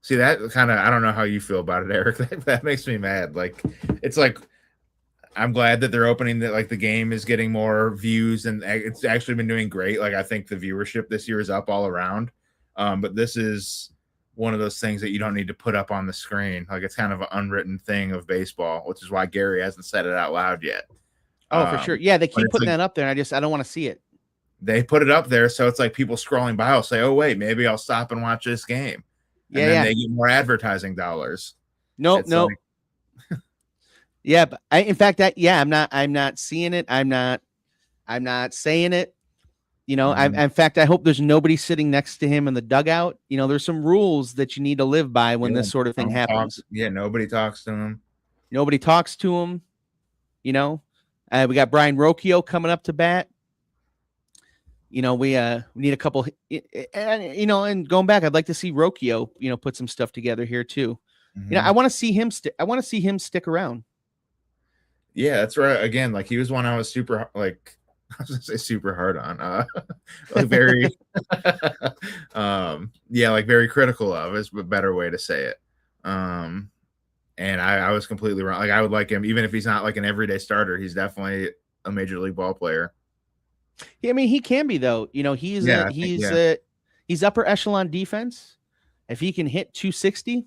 See, that kind of, I don't know how you feel about it, Eric. That makes me mad. Like, it's like, I'm glad that they're opening that. Like, the game is getting more views, and it's actually been doing great. Like, I think the viewership this year is up all around. But this is one of those things that you don't need to put up on the screen. Like, it's kind of an unwritten thing of baseball, which is why Gary hasn't said it out loud yet. Oh, for sure. Yeah, they keep putting that up there, and I don't want to see it. They put it up there, so it's like people scrolling by will say, "Oh, wait, maybe I'll stop and watch this game." And then they get more advertising dollars. Nope. Like, yeah, but I'm not seeing it. I'm not saying it. You know, in fact, I hope there's nobody sitting next to him in the dugout. You know, there's some rules that you need to live by when this sort of thing happens. Nobody talks to him. Nobody talks to him. You know, we got Brian Rocchio coming up to bat. You know, we need a couple, and you know, and going back, I'd like to see Rocchio, you know, put some stuff together here too. Mm-hmm. You know, I want to see him. I want to see him stick around. Yeah, that's right. Again, like he was one I was super like. I was gonna say super hard on. Like very, like very critical of is a better way to say it. And I was completely wrong. Like I would like him, even if he's not like an everyday starter. He's definitely a major league ball player. I mean, he can be though. You know, he's upper echelon defense. If he can hit 260,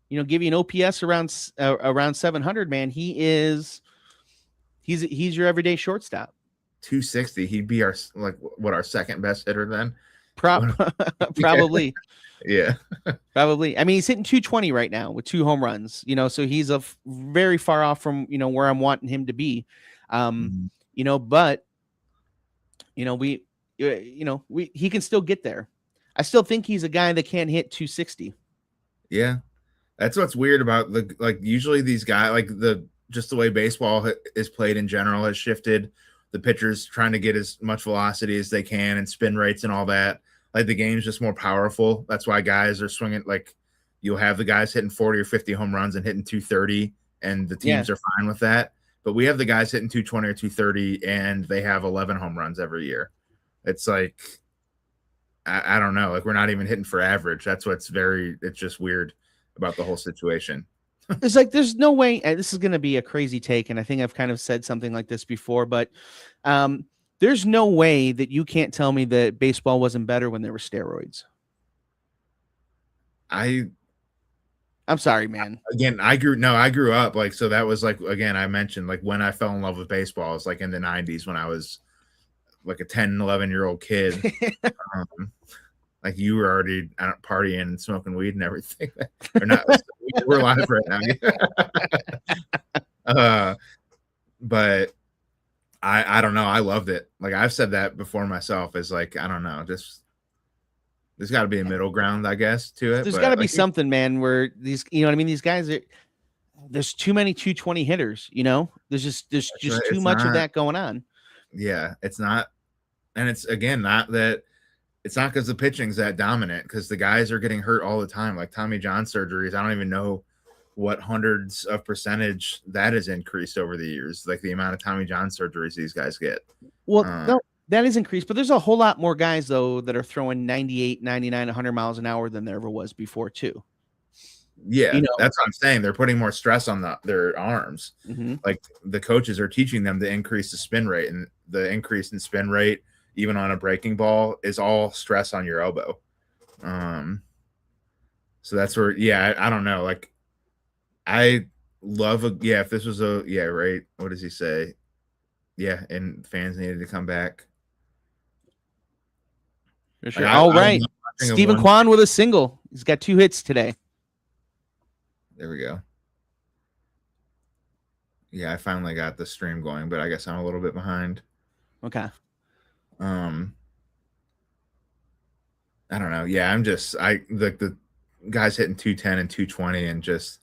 you know, give you an OPS around 700, man, he's your everyday shortstop. 260, he'd be our second best hitter then. Probably. Yeah. Probably. I mean, he's hitting 220 right now with 2 home runs. You know, so he's very far off from where I'm wanting him to be. You know, but. You know, he can still get there. I still think he's a guy that can hit 260. Yeah. That's what's weird about usually these guys, just the way baseball is played in general has shifted. The pitchers trying to get as much velocity as they can and spin rates and all that. Like the game's just more powerful. That's why guys are swinging. Like you'll have the guys hitting 40 or 50 home runs and hitting 230 and the teams are fine with that. But we have the guys hitting 220 or 230 and they have 11 home runs every year. It's like, I don't know. Like we're not even hitting for average. That's it's just weird about the whole situation. It's like, there's no way, this is going to be a crazy take. And I think I've kind of said something like this before, but there's no way that you can't tell me that baseball wasn't better when there were steroids. I'm sorry, man. Again, I grew up like, so that was like, again, I mentioned like when I fell in love with baseball, it's like in the 90s when I was like a 10, 11-year-old kid. Like you were already out partying and smoking weed and everything. Or not, we're live right now. But I don't know. I loved it. Like I've said that before myself is like, I don't know, just there's got to be a middle ground, I guess, to it. There's got to be something, man, where these, you know what I mean? These guys there's too many 220 hitters, you know, there's just too much of that going on. Yeah. It's not. And it's again, not that it's not because the pitching's that dominant, because the guys are getting hurt all the time. Like Tommy John surgeries. I don't even know what hundreds of percentage that has increased over the years. Like the amount of Tommy John surgeries these guys get. Well, no, that is increased, but there's a whole lot more guys though that are throwing 98, 99, 100 miles an hour than there ever was before too. Yeah, that's what I'm saying. They're putting more stress on their arms. Mm-hmm. Like the coaches are teaching them to increase the spin rate, and the increase in spin rate, even on a breaking ball, is all stress on your elbow. So that's where, yeah, I don't know. Like, I love if this was right. What does he say? Yeah, and fans needed to come back. For sure. Like, All I right. love watching Stephen Kwan with a single. He's got 2 hits today. There we go. Yeah, I finally got the stream going, but I guess I'm a little bit behind. Okay. I don't know. Yeah, the guys hitting 210 and 220, and just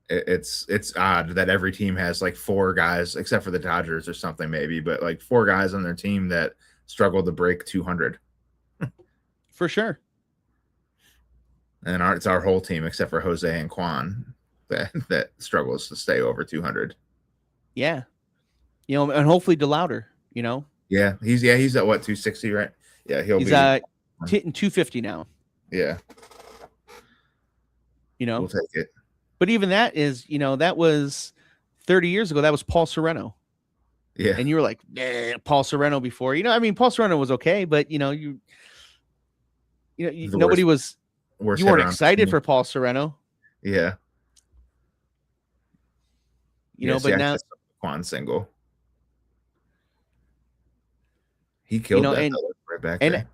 it's odd that every team has like 4 guys, except for the Dodgers or something maybe, but like 4 guys on their team that struggle to break 200. For sure. And it's our whole team except for Jose and Kwan that struggles to stay over 200. Yeah. And hopefully DeLauder, Yeah, he's at what, 260, right? Yeah, he's hitting 250 now. Yeah. We'll take it. But even that is, that was 30 years ago. That was Paul Sereno. Yeah. And you were like, Paul Sereno before. Paul Sereno was okay, but nobody was. You weren't excited for Paul Sereno. Yeah. But now Kwan single. He killed that right back there.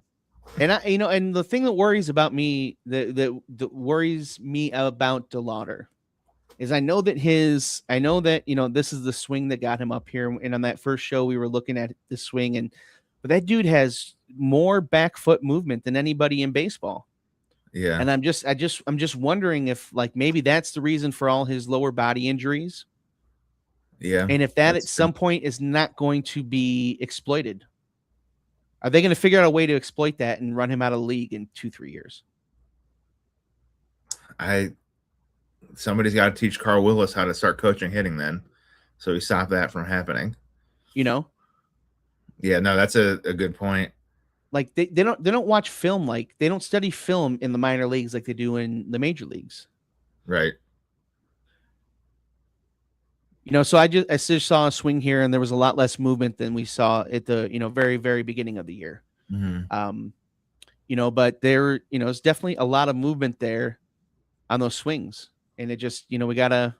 And I, and the thing that worries about me, that worries me about DeLauder, is I know that this is the swing that got him up here. And on that first show, we were looking at the swing, but that dude has more back foot movement than anybody in baseball. Yeah. And I'm just wondering if like maybe that's the reason for all his lower body injuries. Yeah. And if that at some point is not going to be exploited. Are they going to figure out a way to exploit that and run him out of the league in 2-3 years? Somebody's got to teach Carl Willis how to start coaching hitting then, so we stop that from happening. Yeah, no, that's a good point. Like they don't watch film, like they don't study film in the minor leagues like they do in the major leagues. Right. So I just saw a swing here, and there was a lot less movement than we saw at the very, very beginning of the year. Mm-hmm. But there it's definitely a lot of movement there on those swings, and it just we gotta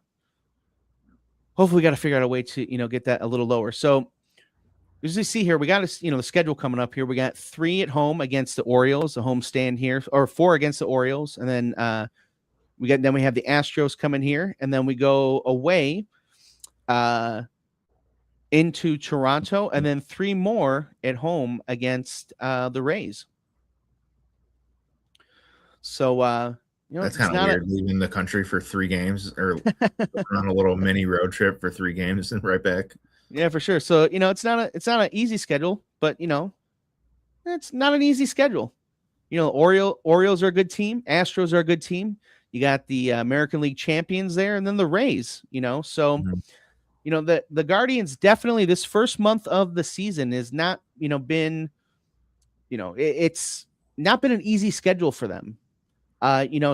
figure out a way to get that a little lower. So as you see here, we got the schedule coming up here. We got 3 at home against the Orioles, the home stand here, or 4 against the Orioles, and then we have the Astros coming here, and then we go away into Toronto, and then 3 more at home against the Rays. So that's kind of weird, leaving the country for 3 games, or on a little mini road trip for 3 games and right back. Yeah, for sure. So it's not an easy schedule, but it's not an easy schedule. Orioles are a good team, Astros are a good team. You got the American League champions there, and then the Rays. So. Mm-hmm. The Guardians definitely, this first month of the season is not, been, it's not been an easy schedule for them.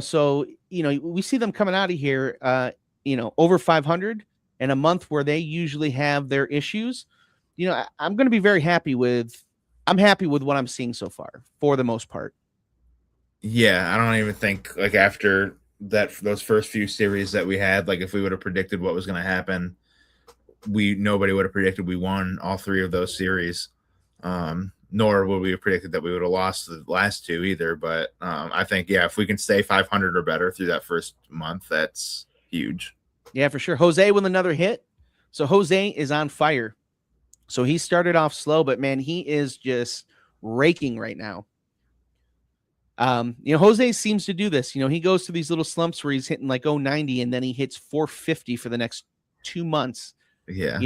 So, we see them coming out of here, over 500 in a month where they usually have their issues. I'm going to be very happy I'm happy with what I'm seeing so far for the most part. Yeah. I don't even think like after those first few series that we had, like if we would have predicted what was going to happen, nobody would have predicted we won all 3 of those series, nor would we have predicted that we would have lost the last 2 either. But I think, if we can stay 500 or better through that first month, that's huge. Yeah, for sure. Jose with another hit. So Jose is on fire. So he started off slow, but man, he is just raking right now. Jose seems to do this. He goes through these little slumps where he's hitting like 090, and then he hits 450 for the next 2 months. Yeah.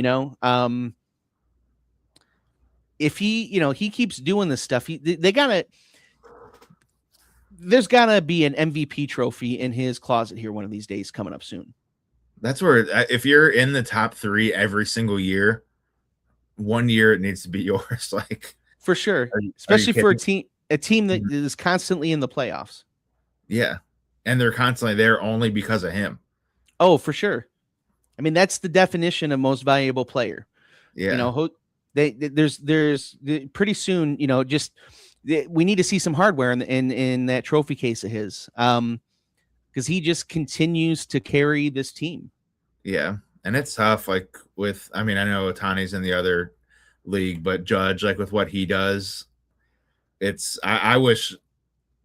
If he keeps doing this stuff, there's gotta be an MVP trophy in his closet here one of these days coming up soon. That's where, if you're in the top 3 every single year, one year it needs to be yours. Like for sure, especially for a team that is constantly in the playoffs. Yeah. And they're constantly there only because of him. Oh, for sure. I mean, that's the definition of most valuable player. Yeah. There's pretty soon, just we need to see some hardware in that trophy case of his, because he just continues to carry this team. Yeah, and it's tough. Like I know Otani's in the other league, but Judge, like with what he does, I wish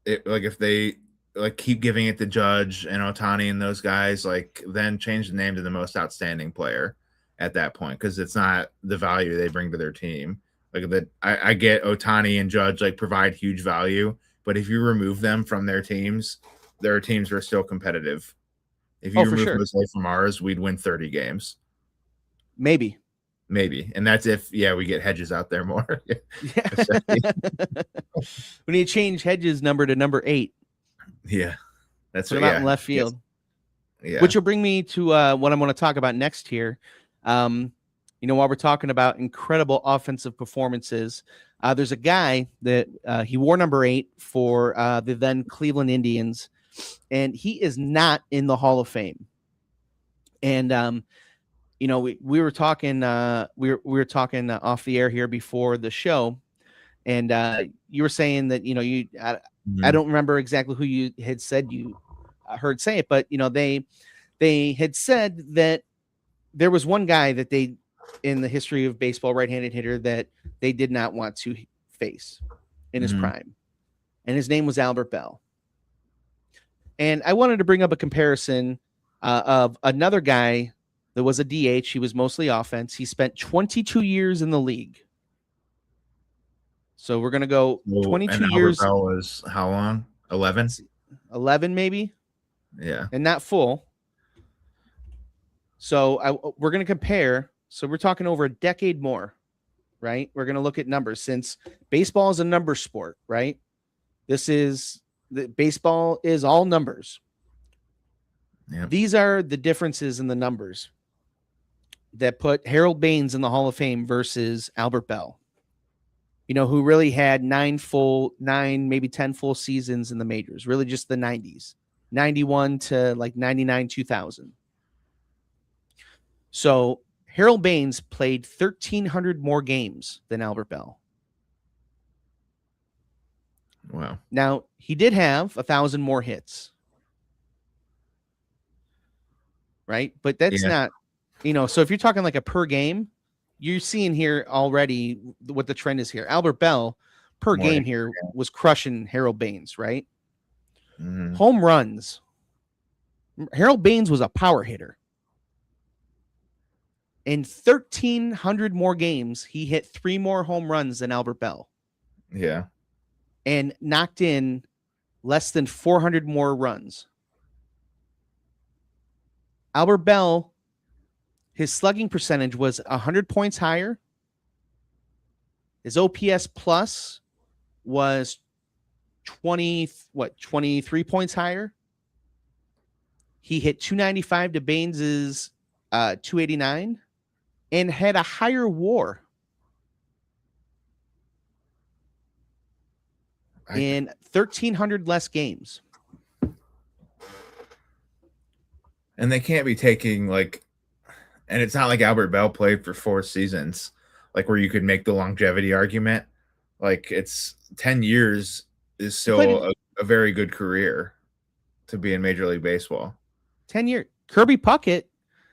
it, like if they like keep giving it to Judge and Otani and those guys, like then change the name to the most outstanding player at that point, because it's not the value they bring to their team. Like that, I get Otani and Judge like provide huge value, but if you remove them from their teams are still competitive. If you remove Jose from ours, we'd win 30 games. Maybe. And that's if we get Hedges out there more. We need to change Hedges' number to number 8. Yeah, that's what about in left field. Yeah, which will bring me to what I'm going to talk about next here. While we're talking about incredible offensive performances, there's a guy that he wore number 8 for the then Cleveland Indians, and he is not in the Hall of Fame. And we were talking we were talking off the air here before the show, and you were saying that I don't remember exactly who you had said you heard say it, but they had said that there was one guy that they, in the history of baseball, right-handed hitter, that they did not want to face in his prime, and his name was Albert Bell. And I wanted to bring up a comparison of another guy that was a DH. He was mostly offense. He spent 22 years in the league. So we're going to go 22 years. Albert Bell was how long? 11? 11 maybe? Yeah. And not full. So we're going to compare. So we're talking over a decade more, right? We're going to look at numbers, since baseball is a number sport, right? Baseball is all numbers. Yep. These are the differences in the numbers that put Harold Baines in the Hall of Fame versus Albert Bell, who really had 9, maybe 10 full seasons in the majors, really just the 90s, 91 to like 99, 2000. So Harold Baines played 1,300 more games than Albert Bell. Wow. Now, he did have 1,000 more hits, right? But that's not, so if you're talking like a per game, you're seeing here already what the trend is here. Albert Bell per game here was crushing Harold Baines, right? Mm-hmm. Home runs. Harold Baines was a power hitter. In 1,300 more games, he hit 3 more home runs than Albert Bell. Yeah. And knocked in less than 400 more runs. Albert Bell, his slugging percentage was 100 points higher. His OPS plus was 23 points higher. He hit 295 to Baines's 289 and had a higher WAR. In 1,300 less games. And they can't be taking and it's not like Albert Bell played for 4 seasons, like where you could make the longevity argument. Like it's 10 years is still a very good career to be in Major League Baseball. 10 years. Kirby Puckett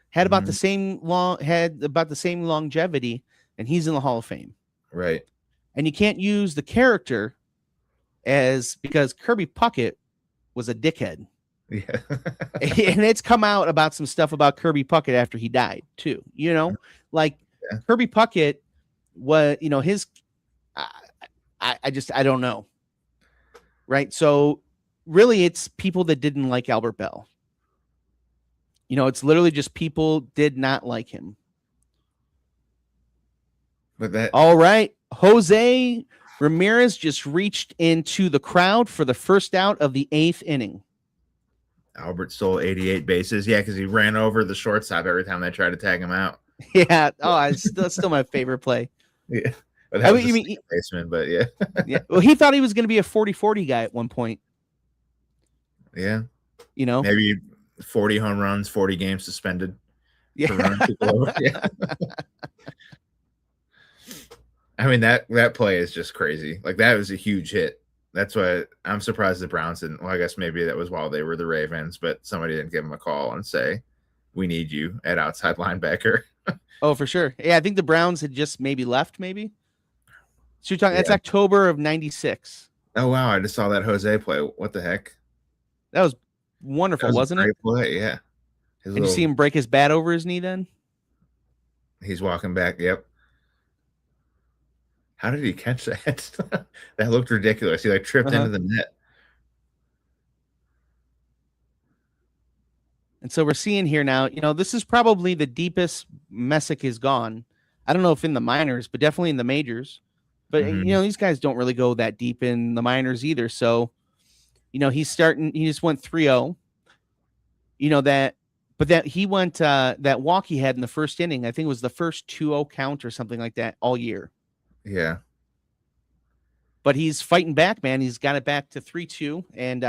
had about the same longevity, and he's in the Hall of Fame. Right. And you can't use the character because Kirby Puckett was a dickhead. Yeah. And it's come out about some stuff about Kirby Puckett after he died too. Kirby Puckett was, his, I don't know. Right. So really it's people that didn't like Albert Bell. It's literally just people did not like him. But all right. Jose Ramirez just reached into the crowd for the first out of the 8th inning. Albert stole 88 bases. Yeah, because he ran over the shortstop every time they tried to tag him out. Yeah. Oh, that's still my favorite play. Yeah. But that was baseman, but yeah. Yeah. Well, he thought he was going to be a 40-40 guy at one point. Yeah. Maybe 40 home runs, 40 games suspended. Yeah. For running people over. Yeah. I mean, that play is just crazy. Like, that was a huge hit. That's why I'm surprised the Browns didn't. Well, I guess maybe that was while they were the Ravens, but somebody didn't give them a call and say, "We need you at outside linebacker." Oh, for sure. Yeah, I think the Browns had just maybe left. Maybe. So you're talking. Yeah. That's October of '96. Oh wow, I just saw that Jose play. What the heck? That was That wonderful, was a wasn't it? great play. Yeah, his And you see little him break his bat over his knee. Then he's walking back. Yep. How did he catch that? That looked ridiculous. He like tripped into the net. And so we're seeing here now. This is probably the deepest Messick has gone. I don't know if in the minors, but definitely in the majors. But these guys don't really go that deep in the minors either. So, he's starting. He just went 3-0. But that he went that walk he had in the first inning. I think it was the first 2-0 count or something like that all year. Yeah. But he's fighting back, man. He's got it back to 3-2, and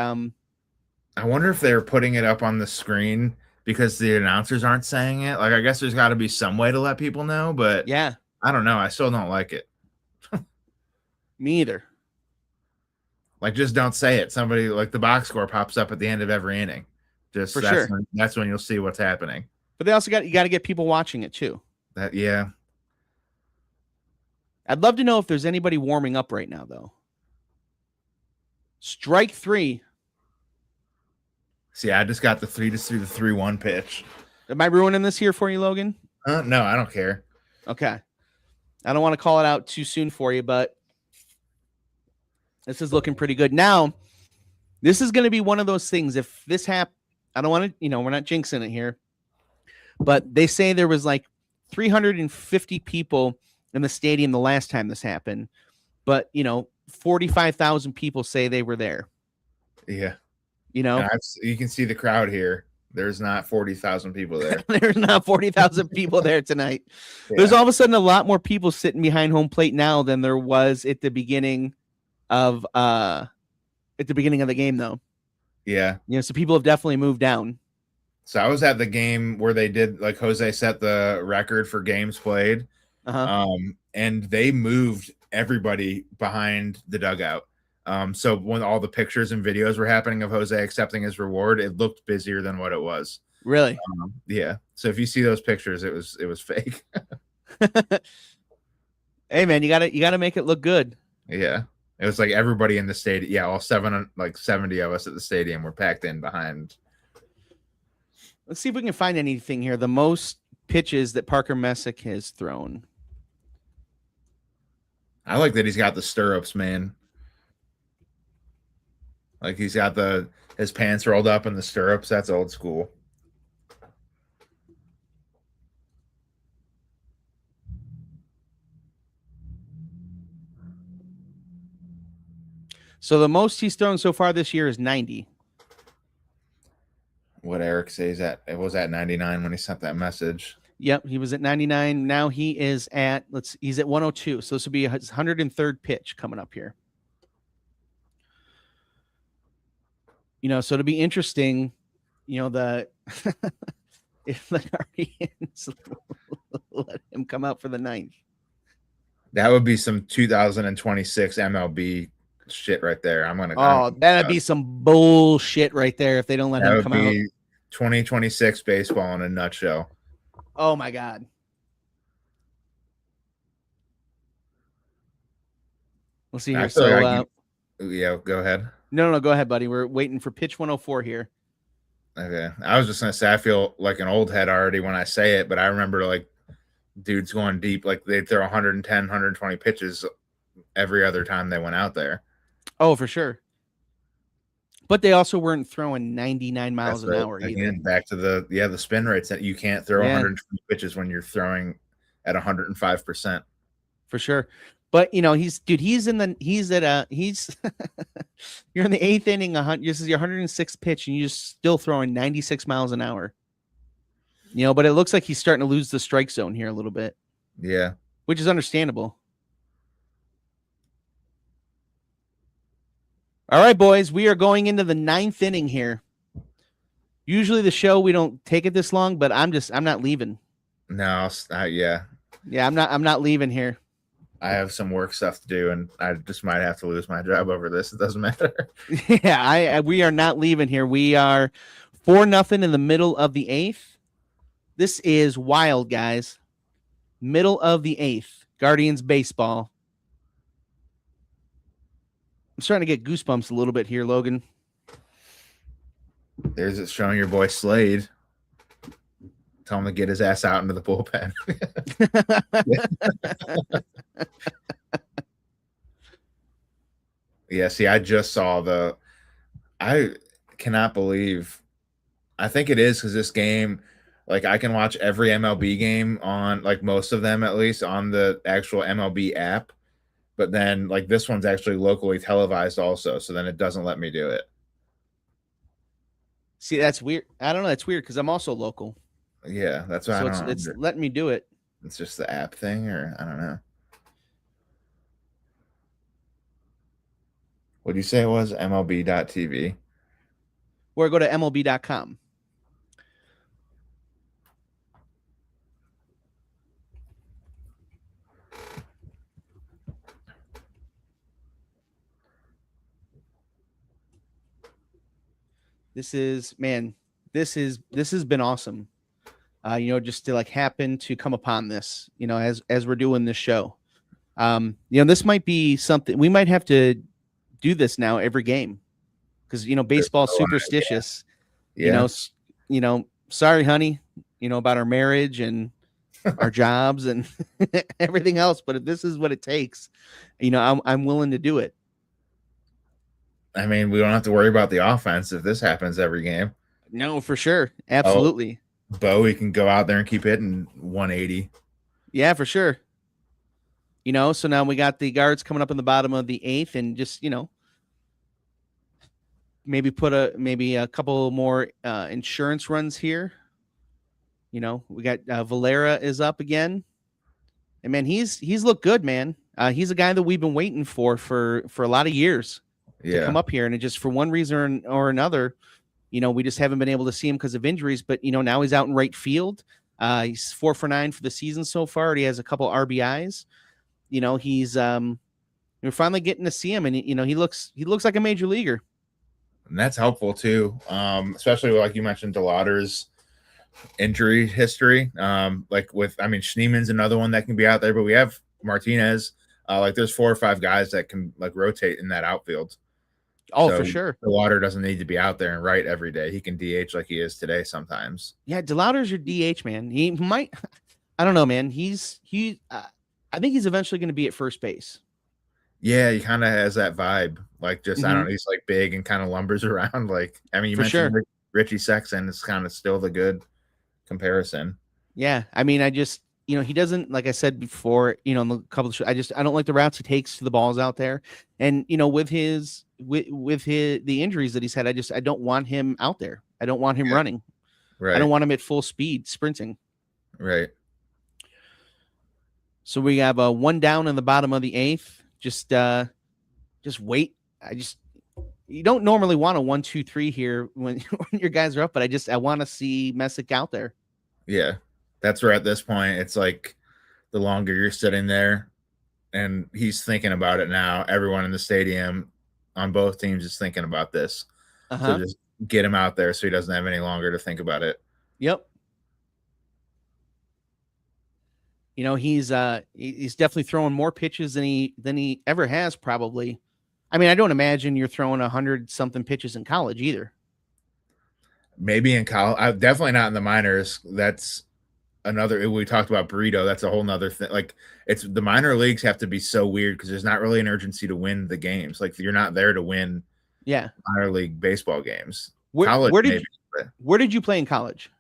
I wonder if they're putting it up on the screen because the announcers aren't saying it. Like, I guess there's got to be some way to let people know, but yeah, I don't know. I still don't like it. me either. Like, just don't say it. Somebody like the box score pops up at the end of every inning. Just For sure. That's when you'll see what's happening. But they also you got to get people watching it too. Yeah. I'd love to know if there's anybody warming up right now, though. Strike 3. See, I just got the 3-1 pitch. Am I ruining this here for you, Logan? No, I don't care. Okay. I don't want to call it out too soon for you, but this is looking pretty good. Now, this is going to be one of those things. If this happens, I don't want to, we're not jinxing it here, but they say there was like 350 people in the stadium the last time this happened, but 45,000 people say they were there. Yeah. You can see the crowd here. There's not 40,000 people there. There's not 40,000 people there tonight. Yeah. There's all of a sudden a lot more people sitting behind home plate now than there was at the beginning of the game, though. Yeah. So people have definitely moved down. So I was at the game where they did, like, Jose set the record for games played. And they moved everybody behind the dugout. So when all the pictures and videos were happening of Jose accepting his reward, it looked busier than what it was. Really? Yeah. So if you see those pictures, it was fake. Hey man, you gotta make it look good. Yeah. It was like everybody in the stadium. Yeah, all 70 of us at the stadium were packed in behind. Let's see if we can find anything here. The most pitches that Parker Messick has thrown. I like that he's got the stirrups, man. Like, he's got his pants rolled up in the stirrups. That's old school. So the most he's thrown so far this year is 90. What Eric says it was at 99 when he sent that message. Yep, he was at 99. Now he is at he's at 102. So this will be his 103rd pitch coming up here. So it'll be interesting, if the Guardians let him come out for the 9th. That would be some 2026 MLB shit right there. That'd be some bullshit right there if they don't let him come out. 2026 baseball in a nutshell. Oh my God. We'll see here. So yeah, go ahead. No, go ahead, buddy. We're waiting for pitch 104 here. Okay. I was just gonna say I feel like an old head already when I say it, but I remember like dudes going deep, like they'd throw 110, 120 pitches every other time they went out there. Oh, for sure. But they also weren't throwing 99 miles an hour again, either. Back to the spin rates that you can't throw 120 pitches when you're throwing at 105%. For sure. But you're in the 8th inning. This is your 106th pitch, and you're still throwing 96 miles an hour. But it looks like he's starting to lose the strike zone here a little bit. Yeah, which is understandable. All right, boys, we are going into the 9th inning here. Usually the show we don't take it this long, but I'm not leaving. No, yeah. Yeah, I'm not leaving here. I have some work stuff to do, and I just might have to lose my job over this. It doesn't matter. Yeah, we are not leaving here. We are 4-0 in the middle of the 8th. This is wild, guys. Middle of the 8th. Guardians baseball. I'm starting to get goosebumps a little bit here, Logan. There's it showing your boy Slade. Tell him to get his ass out into the bullpen. Yeah, see, I just saw I cannot believe. I think it is because this game, like, I can watch every MLB game on, like, most of them at least on the actual MLB app. But then, like, this one's actually locally televised also. So then it doesn't let me do it. See, that's weird. I don't know. That's weird because I'm also local. Yeah, that's why So I don't it's letting me do it. It's just the app thing, or I don't know. What do you say it was? MLB.TV? Or go to MLB.com. This has been awesome. Just to like happen to come upon this, as we're doing this show. This might be something we might have to do this now every game because baseball's superstitious. Yeah. Sorry, honey, about our marriage and our jobs and everything else. But if this is what it takes, I'm willing to do it. I mean, we don't have to worry about the offense if this happens every game. No, for sure. Absolutely. Bowie can go out there and keep hitting 180. Yeah, for sure. So now we got the Guards coming up in the bottom of the 8th and just, maybe put a couple more insurance runs here. We got Valera is up again. And man, he's looked good, man. He's a guy that we've been waiting for a lot of years to come up here. And it just for one reason or another, we just haven't been able to see him because of injuries. But, now he's out in right field. He's 4 for 9 for the season so far. He has a couple RBIs. He's we're finally getting to see him, and he looks like a major leaguer. And that's helpful too, especially like you mentioned, DeLauder's injury history. Schneeman's another one that can be out there, but we have Martinez. There's 4 or 5 guys that can like rotate in that outfield. Oh, so for sure. DeLauder doesn't need to be out there and right every day. He can DH like he is today sometimes. Yeah, DeLauder's your DH, man. He might. I don't know, man. I think he's eventually going to be at first base. Yeah, he kind of has that vibe. Like, just, I don't know, he's like big and kind of lumbers around. Like, I mean, you mentioned Richie Sexton is kind of still the good comparison. Yeah. I mean, I just, he doesn't, like I said before, in the couple of shows, I don't like the routes he takes to the balls out there. And, with the injuries that he's had, I don't want him out there. I don't want him running. Right. I don't want him at full speed sprinting. Right. So we have a 1 down in the bottom of the 8th. Just wait. You don't normally want a 1, 2, 3 here when your guys are up, but I want to see Messick out there. Yeah. That's where at this point, it's like the longer you're sitting there and he's thinking about it now, everyone in the stadium on both teams is thinking about this. So just get him out there so he doesn't have any longer to think about it. Yep. He's definitely throwing more pitches than he ever has, probably. I mean, I don't imagine you're throwing 100-something pitches in college either. Maybe in college, definitely not in the minors. That's another. We talked about Brito. That's a whole nother thing. Like, it's the minor leagues have to be so weird because there's not really an urgency to win the games. Like, you're not there to win. Yeah, minor league baseball games. Where did you play in college?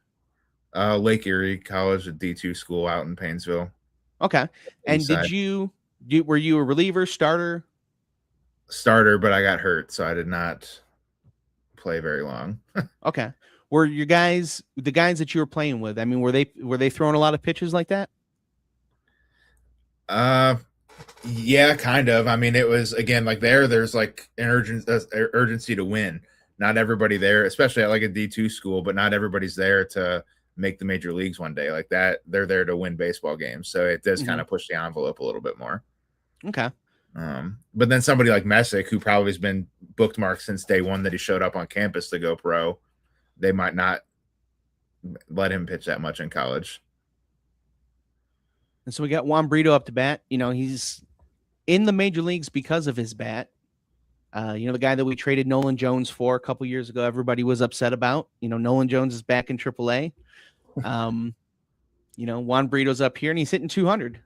Lake Erie College, a D2 school out in Painesville. Okay. And were you a reliever, starter? Starter, but I got hurt, so I did not play very long. Okay. Were your guys, the guys that you were playing with, I mean, were they throwing a lot of pitches like that? Yeah, kind of. I mean, it was, again, like there's like an urgency to win. Not everybody there, especially at like a D2 school, but not everybody's there to make the major leagues one day like that. They're there to win baseball games. So it does kind of push the envelope a little bit more. Okay. But then somebody like Messick, who probably has been bookmarked since day one that he showed up on campus to go pro, they might not let him pitch that much in college. And so we got Juan Brito up to bat. He's in the major leagues because of his bat. The guy that we traded Nolan Jones for a couple years ago, everybody was upset about. Nolan Jones is back in AAA. Juan Brito's up here and he's hitting 200.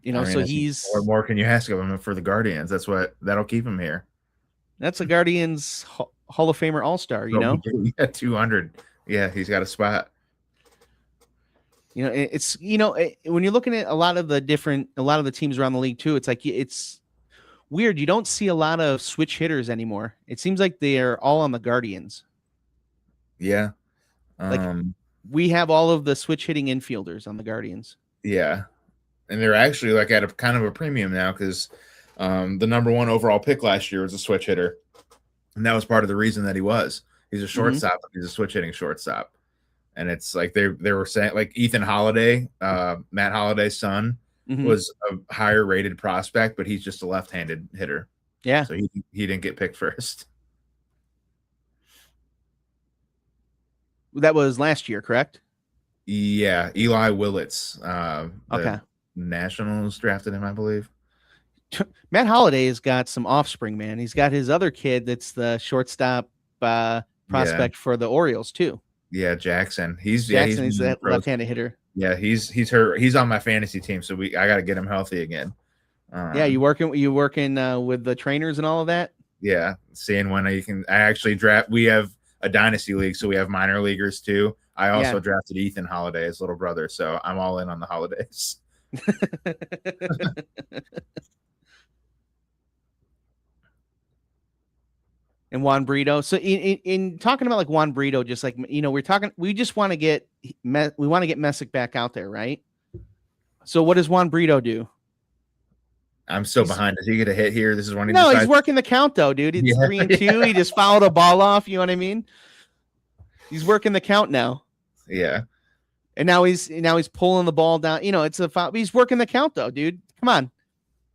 So he's what more can you ask of him for the Guardians? That'll keep him here. That's a Guardians Hall of Famer All-Star, Yeah, 200. Yeah, he's got a spot. It's when you're looking at a lot of the teams around the league too, it's like it's weird. You don't see a lot of switch hitters anymore. It seems like they're all on the Guardians. Yeah. We have all of the switch hitting infielders on the Guardians. Yeah. And they're actually like at a kind of a premium now because the number one overall pick last year was a switch hitter. And that was part of the reason that he was. He's a shortstop. He's a switch hitting shortstop. And it's like they were saying, like Ethan Holiday, Matt Holiday's son, was a higher rated prospect, but he's just a left-handed hitter. Yeah. So he didn't get picked first. That was last year, correct? Yeah. Eli Willits. Okay. Nationals drafted him, I believe. Matt Holliday has got some offspring, man. He's got his other kid that's the shortstop prospect for the Orioles too. Yeah, Jackson. He's that left-handed hitter. Yeah, he's hurt. He's on my fantasy team, so I got to get him healthy again. Yeah, you working with the trainers and all of that? Yeah, seeing when I actually draft. We have a dynasty league, so we have minor leaguers too. I also drafted Ethan Holiday, his little brother, so I'm all in on the holidays. And Juan Brito. So in talking about like Juan Brito, just like we just want to get Messick back out there, right? So what does Juan Brito do? I'm still behind. Does he get a hit here? This is when he's working the count though, dude. It's 3-2. He just fouled a ball off. You know what I mean? He's working the count now. Yeah. And now he's pulling the ball down. It's a foul. He's working the count though, dude. Come on.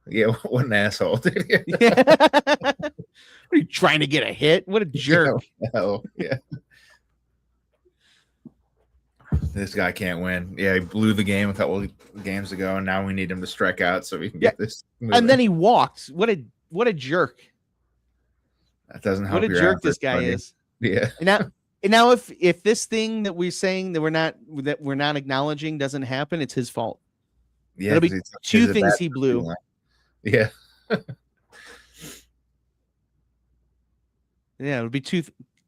Yeah, what an asshole. Yeah. What are you trying to get a hit? What a jerk. Yeah. This guy can't win. Yeah, he blew the game a couple of games ago, and now we need him to strike out so we can get this moving. And then he walked. What a jerk. That doesn't help. What a jerk this guy is. Yeah. And now if this thing that we're saying that we're not acknowledging doesn't happen, it's his fault. Yeah. It'll be two things he blew. Yeah. Yeah, it'll be two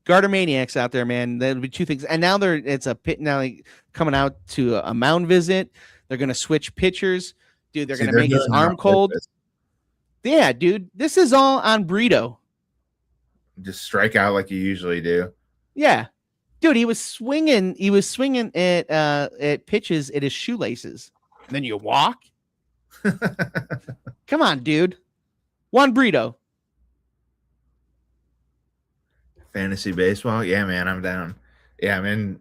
Guardsmaniacs out there, man. That'll be two things. And now it's a pit now coming out to a mound visit. They're gonna switch pitchers. Dude, they're gonna make his arm cold. Yeah, dude. This is all on Brito. Just strike out like you usually do. Yeah. Dude, he was swinging at pitches at his shoelaces. And then you walk. Come on, dude. Juan Brito. Fantasy baseball? Yeah, man, I'm down. Yeah, I'm in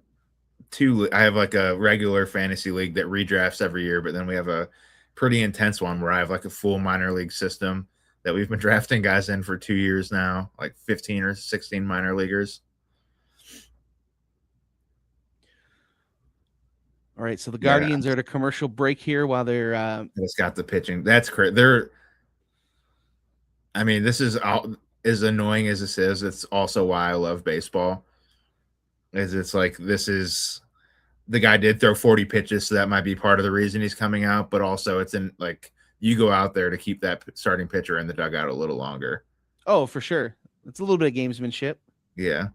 I have like a regular fantasy league that redrafts every year, but then we have a pretty intense one where I have like a full minor league system that we've been drafting guys in for 2 years now, like 15 or 16 minor leaguers. All right, so the Guardians are at a commercial break here while they're it's got the pitching. That's great. This is as annoying as this is. It's also why I love baseball. It's like the guy did throw 40 pitches, so that might be part of the reason he's coming out, but also it's in like you go out there to keep that starting pitcher in the dugout a little longer. Oh, for sure. It's a little bit of gamesmanship. Yeah.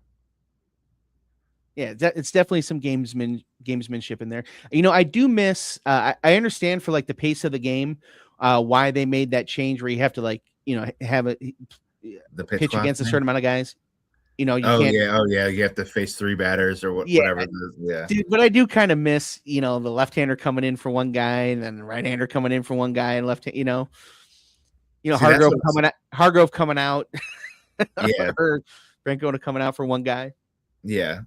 Yeah, it's definitely some gamesmanship in there. I do miss. I understand for like the pace of the game, why they made that change where you have to like have the pitch against a certain amount of guys. You can't. Yeah. You have to face 3 batters or whatever. Yeah, dude, but I do kind of miss the left-hander coming in for one guy and then the right-hander coming in for one guy and left. Hargrove coming out. Yeah, or Francona coming out for one guy. Yeah,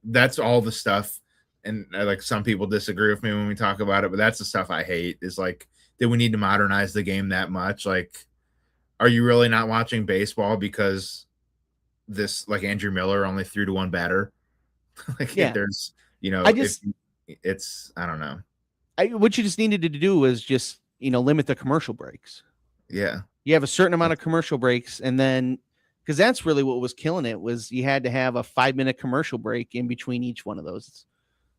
that's all the stuff, and like some people disagree with me when we talk about it, but that's the stuff I hate is like did we need to modernize the game that much? Like, are you really not watching baseball because this like Andrew Miller only threw to one batter? Like Yeah. there's I if just it's I don't know. what you just needed to do was just, limit the commercial breaks. Yeah. You have a certain amount of commercial breaks, and then because that's really what was killing it was you had to have a 5-minute commercial break in between each one of those.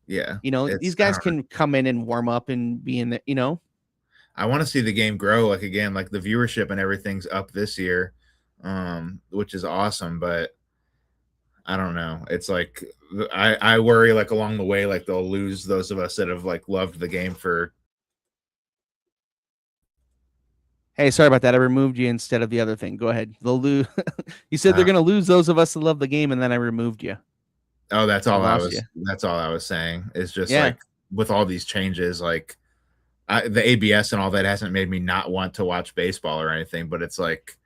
Yeah. These It's I guys don't know. can come in and warm up and be in the. I want to see the game grow like again, like the viewership and everything's up this year, which is awesome, but I don't know. It's like I worry like along the way, like they'll lose those of us that have like loved the game for. Hey, sorry about that. I removed you instead of the other thing. Go ahead. They'll lose. You said they're Uh, going to lose those of us that love the game, and then I removed you. oh, I lost you. that's all I was saying. It's just Yeah. like with all these changes, like the ABS and all that hasn't made me not want to watch baseball or anything, but it's like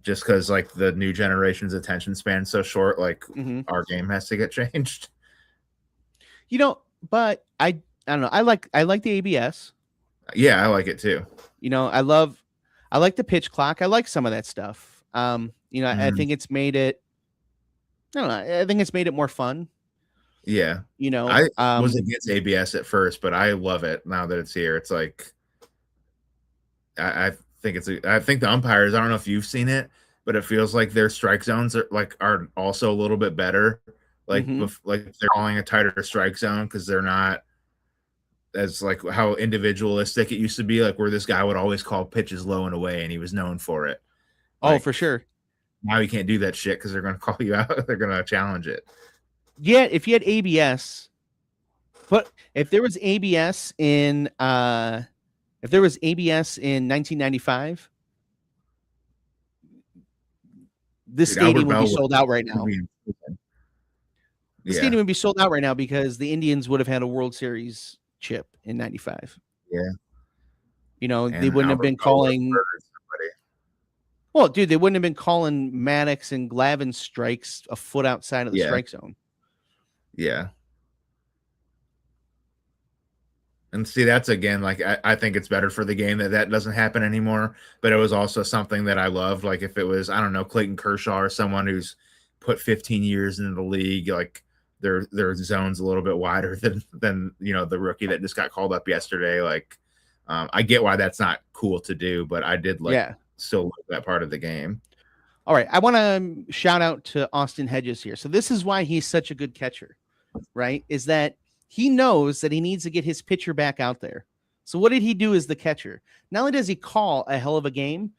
just because like the new generation's attention span's so short, like Mm-hmm. our game has to get changed. But I don't know. I like the ABS. Yeah, I like it too. I like the pitch clock. I like some of that stuff. I Mhm. think it's made it. I don't know. I think it's made it more fun. Yeah, You know, I was against ABS at first, but I love it now that it's here. It's like I think I think the umpires. I don't know if you've seen it, but it feels like their strike zones are also a little bit better. Like mhm. like they're calling a tighter strike zone because they're not as like how individualistic it used to be. Like where this guy would always call pitches low and away, and he was known for it. Oh, Like for sure. now you can't do that shit because they're going to call you out. They're going to challenge it. Yeah, if you had ABS, but if there was ABS in 1995, this Dude, Albert stadium would be Bell sold out right now. The Yeah, stadium would be sold out right now because the Indians would have had a World Series chip in 95. yeah. They And wouldn't have Albert been Bell would have calling. murdered somebody. Well, dude, they wouldn't have been calling Maddox and Glavine strikes a foot outside of the Yeah, strike zone. yeah. And see, that's again, like I think it's better for the game that doesn't happen anymore. But it was also something that I loved. Like if it was, I don't know, Clayton Kershaw or someone who's put 15 years into the league, like their zone's a little bit wider than the rookie that just got called up yesterday. Like I get why that's not cool to do, but I did like Yeah. still love that part of the game. All right. I want to shout out to Austin Hedges here. So this is why he's such a good catcher, right? Is that he knows that he needs to get his pitcher back out there. So what did he do as the catcher? Not only does he call a hell of a game,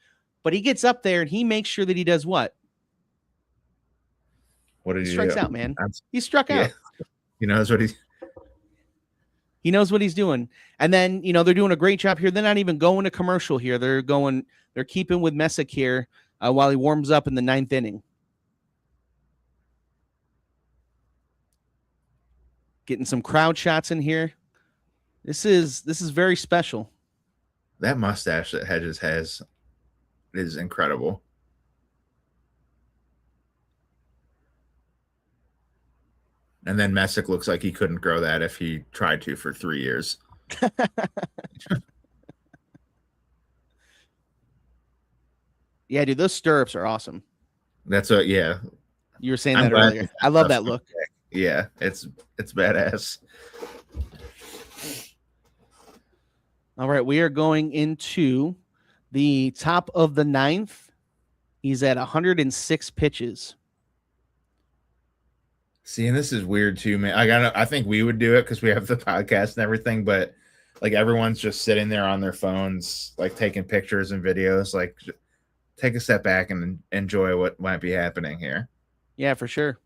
but he gets up there and he makes sure that he does what? What did He you strikes do? out, man. He struck Yeah, out. he knows what he's. He knows what he's doing. And then, they're doing a great job here. They're not even going to commercial here. They're keeping with Messick here while he warms up in the 9th inning. Getting some crowd shots in here. This is very special. That mustache that Hedges has is incredible. And then Messick looks like he couldn't grow that if he tried to for 3 years. Yeah, dude, those stirrups are awesome. That's what, yeah. You were saying I'm that glad earlier. I love that look. Yeah, it's badass. All right, we are going into the top of the 9th. He's at 106 pitches. See, and this is weird too, man. I think we would do it because we have the podcast and everything, but like everyone's just sitting there on their phones, like taking pictures and videos. Like, take a step back and enjoy what might be happening here. Yeah, for sure.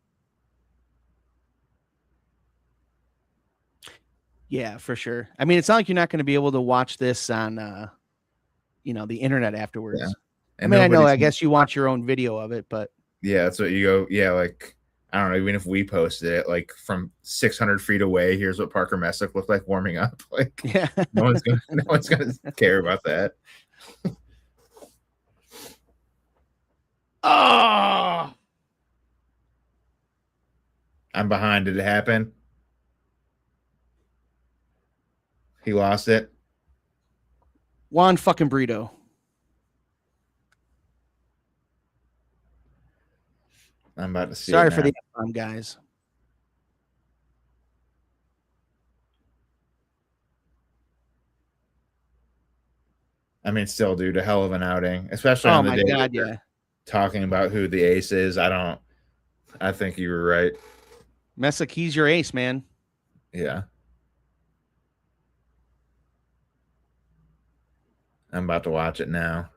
Yeah, for sure. I mean, it's not like you're not going to be able to watch this on, the internet afterwards. Yeah. I mean, I know, I guess you watch your own video of it, but yeah, that's what you go. Yeah, like I don't know. Even if we posted it, like from 600 feet away, here's what Parker Messick looked like warming up. Like, yeah, no one's gonna care about that. oh, I'm behind. Did it happen? He lost it. Juan fucking Brito. I'm about to see Sorry it for now. the guys. I mean, still, dude, a hell of an outing, especially Oh on the my day God, that we're yeah. talking about who the ace is. I think you were right. Messick, he's your ace, man. Yeah. I'm about to watch it now.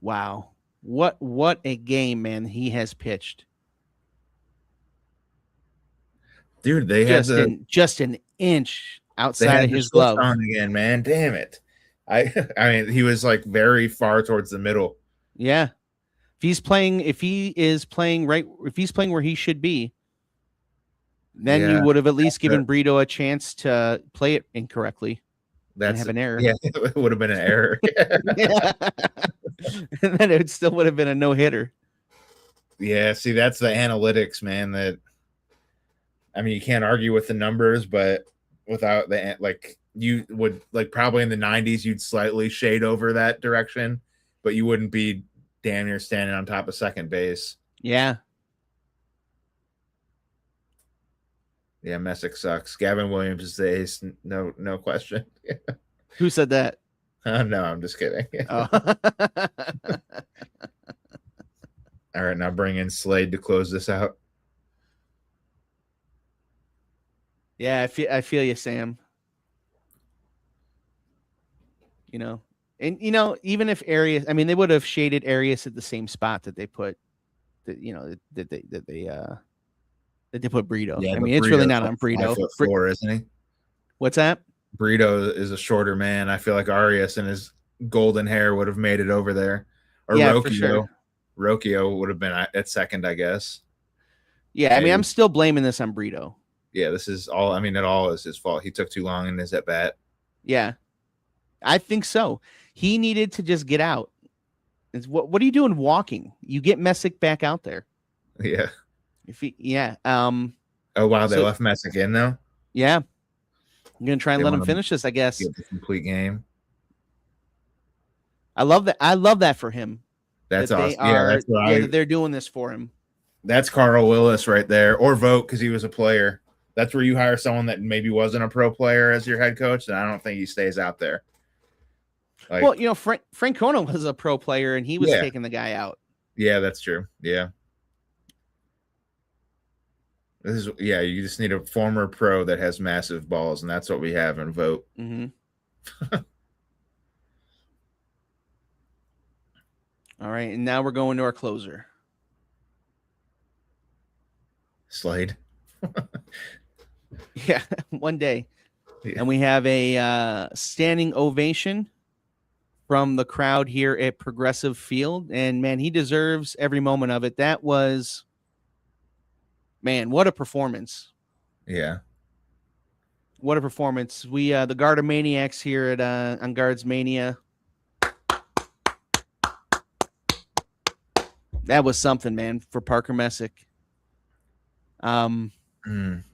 Wow. What a game, man, he has pitched. Dude, they had Just an inch outside of the his shift glove. on again, man. Damn it. I mean, he was like very far towards the middle. Yeah. If he's playing where he should be, then Yeah. you would have at least given Brito a chance to play it incorrectly and have an error. Yeah, it would have been an error. And then it still would have been a no-hitter. Yeah, see, that's the analytics, man. That, I mean, you can't argue with the numbers, but without the, like, you would, like, probably in the 90s, you'd slightly shade over that direction, but you wouldn't be damn near standing on top of second base. Yeah. Yeah, Messick sucks. Gavin Williams is the ace. No question. Who said that? No, I'm just kidding. Oh. All right, now bring in Slade to close this out. Yeah, I feel you, Sam. You know, and even if Arias, I mean, they would have shaded Arias at the same spot that they put, that they put Brito. Yeah, I mean, it's really not on Brito. 5'4", isn't he? What's that? Brito is a shorter man. I feel like Arias and his golden hair would have made it over there. Or Yeah, Rocchio. for sure. Rocchio would have been at second, I guess. Yeah, I mean, I'm still blaming this on Brito. Yeah, this is all. I mean, it all is his fault. He took too long in his at bat. Yeah, I think so. He needed to just get out. What are you doing walking? You get Messick back out there. Yeah. Oh wow, they left Messick in though. Yeah, I'm gonna try and let him finish this, I guess. Get the complete game. I love that. I love that for him. That's that awesome. That they're doing this for him. That's Carl Willis right there, or Vogt because he was a player. That's where you hire someone that maybe wasn't a pro player as your head coach, and I don't think he stays out there. Like, well, Francona was a pro player, and he was taking the guy out. Yeah, that's true. Yeah. You just need a former pro that has massive balls, and that's what we have in Vogt. Mm-hmm. All right, and now we're going to our closer. Slade. Yeah, one day. Yeah. And we have a standing ovation from the crowd here at Progressive Field. And, man, he deserves every moment of it. That was, man, what a performance. Yeah. What a performance. We, the Guardsmaniacs here at on Guardsmania. That was something, man, for Parker Messick.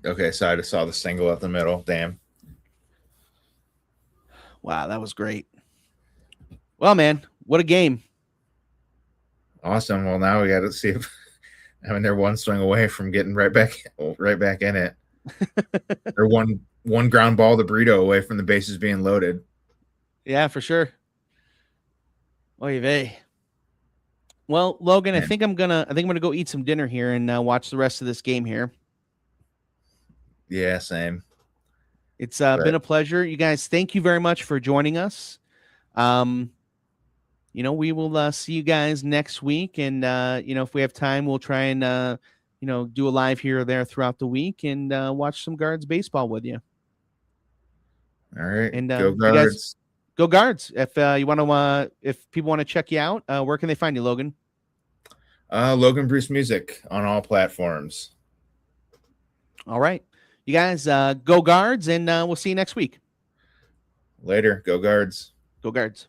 Okay, so I just saw the single up the middle. Damn. Wow, that was great. Well, man, what a game. Awesome. Well, now we got to see if they're one swing away from getting right back in it. Or one ground ball to Brito away from the bases being loaded. Yeah, for sure. Oy vey. Well, Logan, man. I think I'm gonna go eat some dinner here and watch the rest of this game here. Yeah, same. It's been a pleasure. You guys, thank you very much for joining us. We will see you guys next week. And, if we have time, we'll try and, do a live here or there throughout the week and watch some Guards baseball with you. All right. And go Guards. Go Guards. If you want to, if people want to check you out, where can they find you, Logan? Logan Bruce Music on all platforms. All right. You guys go Guards, and we'll see you next week. Later. Go Guards. Go Guards.